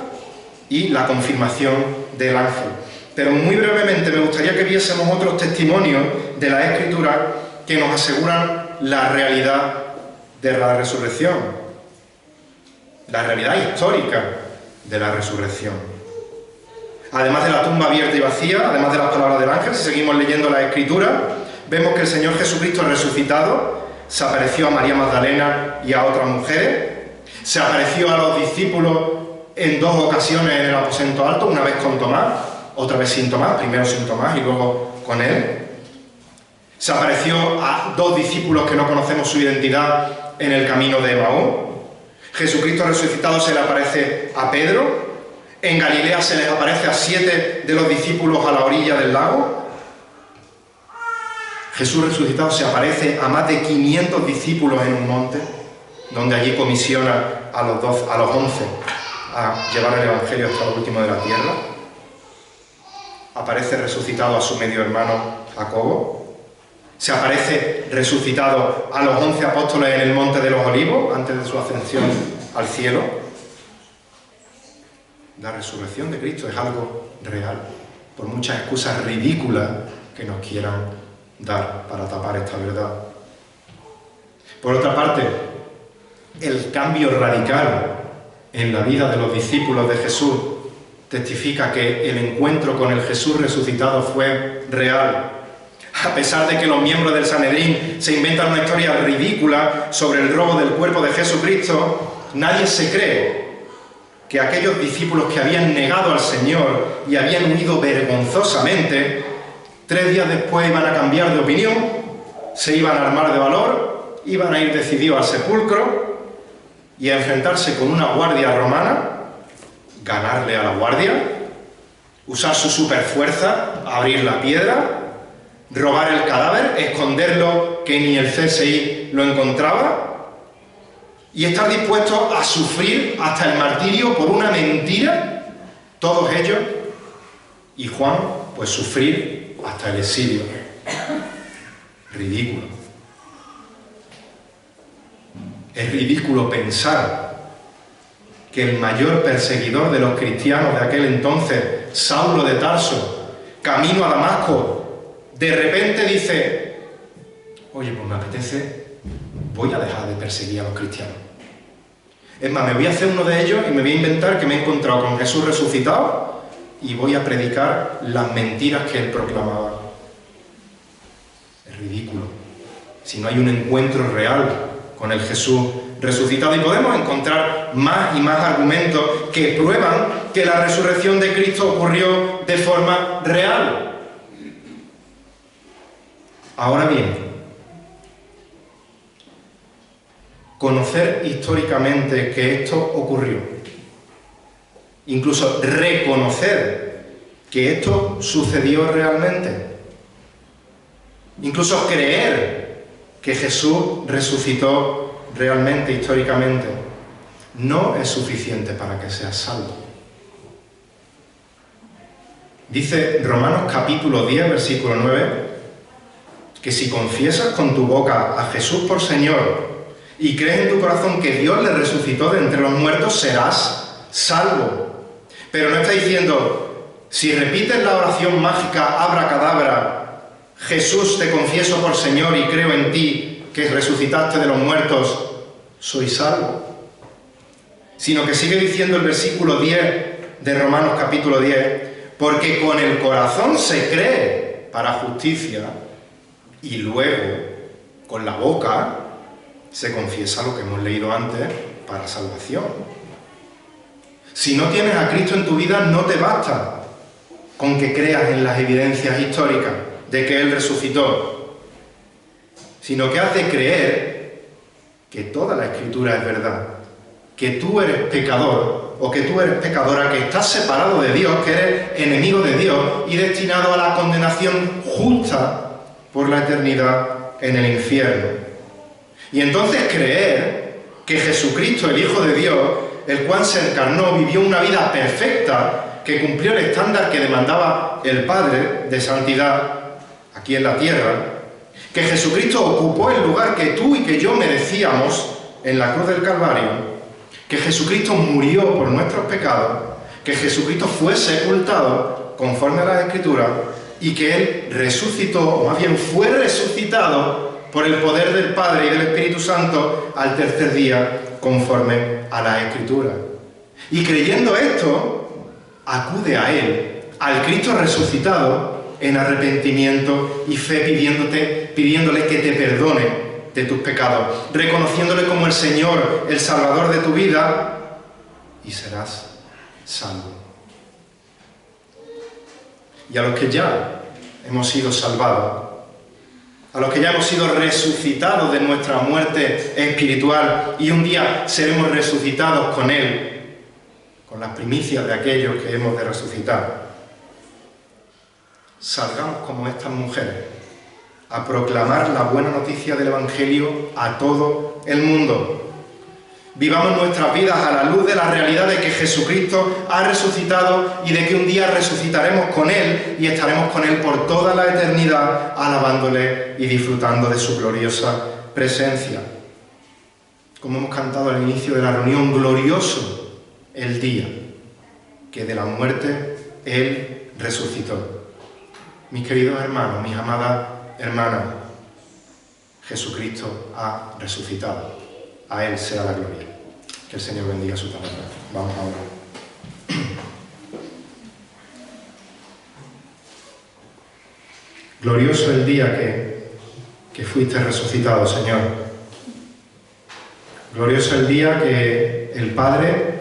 y la confirmación del ángel. Pero muy brevemente me gustaría que viésemos otros testimonios de la Escritura que nos aseguran la realidad de la resurrección. La realidad histórica de la resurrección. Además de la tumba abierta y vacía, además de las palabras del ángel, si seguimos leyendo la Escritura, vemos que el Señor Jesucristo resucitado se apareció a María Magdalena y a otras mujeres, se apareció a los discípulos en dos ocasiones en el aposento alto, una vez con Tomás, otra vez sin Tomás, primero sin Tomás y luego con él. Se apareció a dos discípulos que no conocemos su identidad en el camino de Emaús. Jesucristo resucitado se le aparece a Pedro. En Galilea se les aparece a 7 de los discípulos a la orilla del lago. Jesús resucitado se aparece a más de 500 discípulos en un monte, donde allí comisiona a los 11 a llevar el Evangelio hasta lo último de la tierra. Aparece resucitado a su medio hermano Jacobo. Se aparece resucitado a los 11 apóstoles en el monte de los Olivos, antes de su ascensión al cielo. La resurrección de Cristo es algo real, por muchas excusas ridículas que nos quieran dar para tapar esta verdad. Por otra parte, el cambio radical en la vida de los discípulos de Jesús testifica que el encuentro con el Jesús resucitado fue real. A pesar de que los miembros del Sanedrín se inventan una historia ridícula sobre el robo del cuerpo de Jesucristo, nadie se cree que aquellos discípulos que habían negado al Señor y habían huido vergonzosamente, 3 días después iban a cambiar de opinión, se iban a armar de valor, iban a ir decididos al sepulcro y a enfrentarse con una guardia romana, ganarle a la guardia, usar su superfuerza, abrir la piedra, robar el cadáver, esconderlo que ni el CSI lo encontraba, y estar dispuestos a sufrir hasta el martirio por una mentira, todos ellos, y Juan, pues sufrir hasta el exilio. ridículo. Es ridículo pensar que el mayor perseguidor de los cristianos de aquel entonces, Saulo de Tarso, camino a Damasco, de repente dice: oye, pues me apetece, voy a dejar de perseguir a los cristianos. Es más, me voy a hacer uno de ellos y me voy a inventar que me he encontrado con Jesús resucitado y voy a predicar las mentiras que él proclamaba. Es ridículo. Si no hay un encuentro real con el Jesús resucitado. Y podemos encontrar más y más argumentos que prueban que la resurrección de Cristo ocurrió de forma real. Ahora bien, conocer históricamente que esto ocurrió, incluso reconocer que esto sucedió realmente, incluso creer que Jesús resucitó realmente, históricamente, no es suficiente para que seas salvo. Dice Romanos capítulo 10, versículo 9, que si confiesas con tu boca a Jesús por Señor y crees en tu corazón que Dios le resucitó de entre los muertos, serás salvo. Pero no está diciendo, si repites la oración mágica abracadabra, Jesús te confieso por Señor y creo en ti, que resucitaste de los muertos, soy salvo. Sino que sigue diciendo el versículo 10 de Romanos capítulo 10, porque con el corazón se cree para justicia y luego con la boca se confiesa lo que hemos leído antes para salvación. Si no tienes a Cristo en tu vida, no te basta con que creas en las evidencias históricas de que Él resucitó, sino que has de creer que toda la Escritura es verdad, que tú eres pecador o que tú eres pecadora, que estás separado de Dios, que eres enemigo de Dios y destinado a la condenación justa por la eternidad en el infierno. Y entonces creer que Jesucristo, el Hijo de Dios, el cual se encarnó, vivió una vida perfecta, que cumplió el estándar que demandaba el Padre de santidad aquí en la tierra, que Jesucristo ocupó el lugar que tú y que yo merecíamos en la cruz del Calvario, que Jesucristo murió por nuestros pecados, que Jesucristo fue sepultado conforme a las Escrituras y que Él resucitó, o más bien fue resucitado por el poder del Padre y del Espíritu Santo al tercer día conforme a las Escrituras. Y creyendo esto, acude a Él, al Cristo resucitado, en arrepentimiento y fe, pidiéndole que te perdone de tus pecados, reconociéndole como el Señor, el Salvador de tu vida, y serás salvo. Y a los que ya hemos sido salvados, a los que ya hemos sido resucitados de nuestra muerte espiritual y un día seremos resucitados con Él, con las primicias de aquellos que hemos de resucitar, salgamos como estas mujeres a proclamar la buena noticia del Evangelio a todo el mundo. Vivamos nuestras vidas a la luz de la realidad de que Jesucristo ha resucitado y de que un día resucitaremos con Él y estaremos con Él por toda la eternidad, alabándole y disfrutando de su gloriosa presencia. Como hemos cantado al inicio de la reunión, glorioso el día que de la muerte Él resucitó. Mis queridos hermanos, mis amadas hermanas, Jesucristo ha resucitado. A Él sea la gloria. Que el Señor bendiga su palabra. Vamos a orar. Glorioso el día que fuiste resucitado, Señor. Glorioso el día que el Padre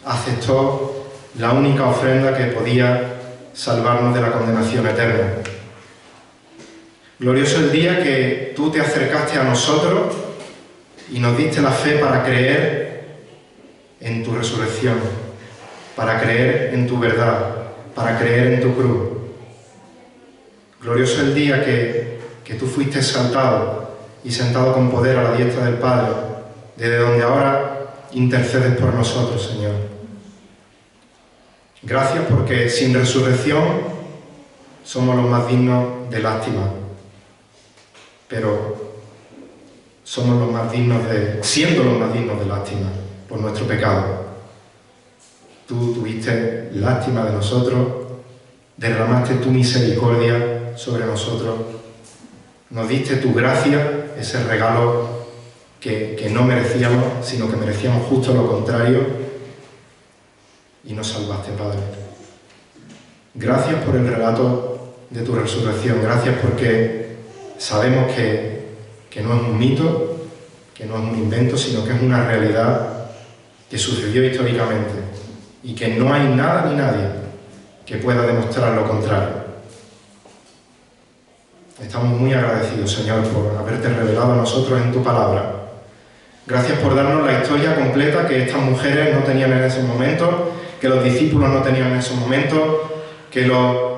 aceptó la única ofrenda que podía salvarnos de la condenación eterna. Glorioso el día que tú te acercaste a nosotros y nos diste la fe para creer en tu resurrección, para creer en tu verdad, para creer en tu cruz. Glorioso el día que tú fuiste exaltado y sentado con poder a la diestra del Padre, desde donde ahora intercedes por nosotros, Señor. Gracias porque sin resurrección somos los más dignos de lástima. pero somos los más dignos siendo los más dignos de lástima por nuestro pecado. Tú tuviste lástima de nosotros, derramaste tu misericordia sobre nosotros, nos diste tu gracia, ese regalo que no merecíamos, sino que merecíamos justo lo contrario, y nos salvaste, Padre. Gracias por el relato de tu resurrección, gracias porque sabemos que no es un mito, que no es un invento, sino que es una realidad que sucedió históricamente y que no hay nada ni nadie que pueda demostrar lo contrario. Estamos muy agradecidos, Señor, por haberte revelado a nosotros en tu palabra. Gracias por darnos la historia completa que estas mujeres no tenían en esos momentos, que los discípulos no tenían en esos momentos, que los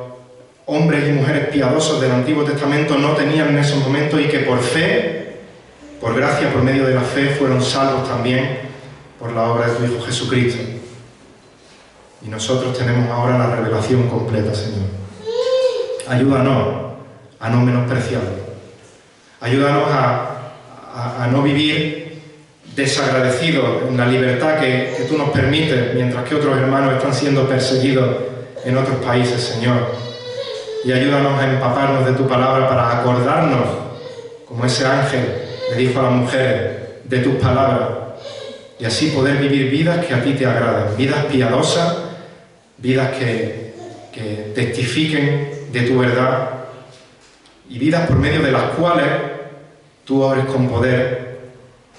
hombres y mujeres piadosos del Antiguo Testamento no tenían en esos momentos y que por fe, por gracia, por medio de la fe, fueron salvos también por la obra de tu Hijo Jesucristo. Y nosotros tenemos ahora la revelación completa, Señor. Ayúdanos a no menospreciarlo. Ayúdanos a no vivir desagradecidos en la libertad que tú nos permites, mientras que otros hermanos están siendo perseguidos en otros países, Señor. Y ayúdanos a empaparnos de tu palabra para acordarnos, como ese ángel le dijo a las mujeres, de tus palabras, y así poder vivir vidas que a ti te agraden, vidas piadosas, vidas que testifiquen de tu verdad, y vidas por medio de las cuales tú obres con poder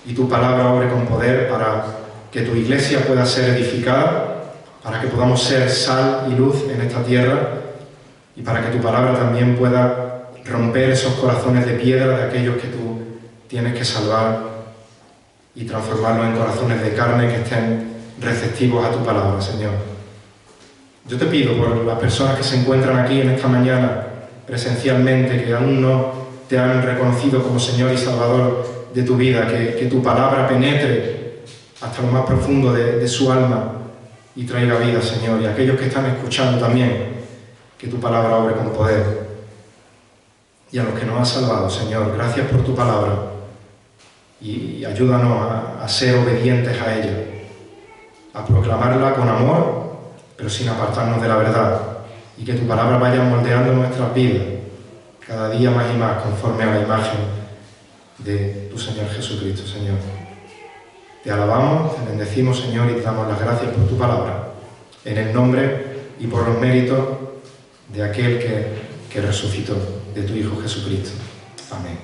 y tu palabra obre con poder para que tu iglesia pueda ser edificada, para que podamos ser sal y luz en esta tierra y para que tu palabra también pueda romper esos corazones de piedra de aquellos que tú tienes que salvar y transformarlos en corazones de carne que estén receptivos a tu palabra, Señor. Yo te pido por las personas que se encuentran aquí en esta mañana presencialmente, que aún no te han reconocido como Señor y Salvador de tu vida, que tu palabra penetre hasta lo más profundo de su alma y traiga vida, Señor. Y aquellos que están escuchando también, que tu palabra obre con poder. Y a los que nos has salvado, Señor, gracias por tu palabra. Y ayúdanos a ser obedientes a ella, a proclamarla con amor, pero sin apartarnos de la verdad. Y que tu palabra vaya moldeando nuestras vidas cada día más y más conforme a la imagen de tu Señor Jesucristo, Señor. Te alabamos, te bendecimos, Señor, y te damos las gracias por tu palabra, en el nombre y por los méritos de aquel que resucitó, de tu Hijo Jesucristo. Amén.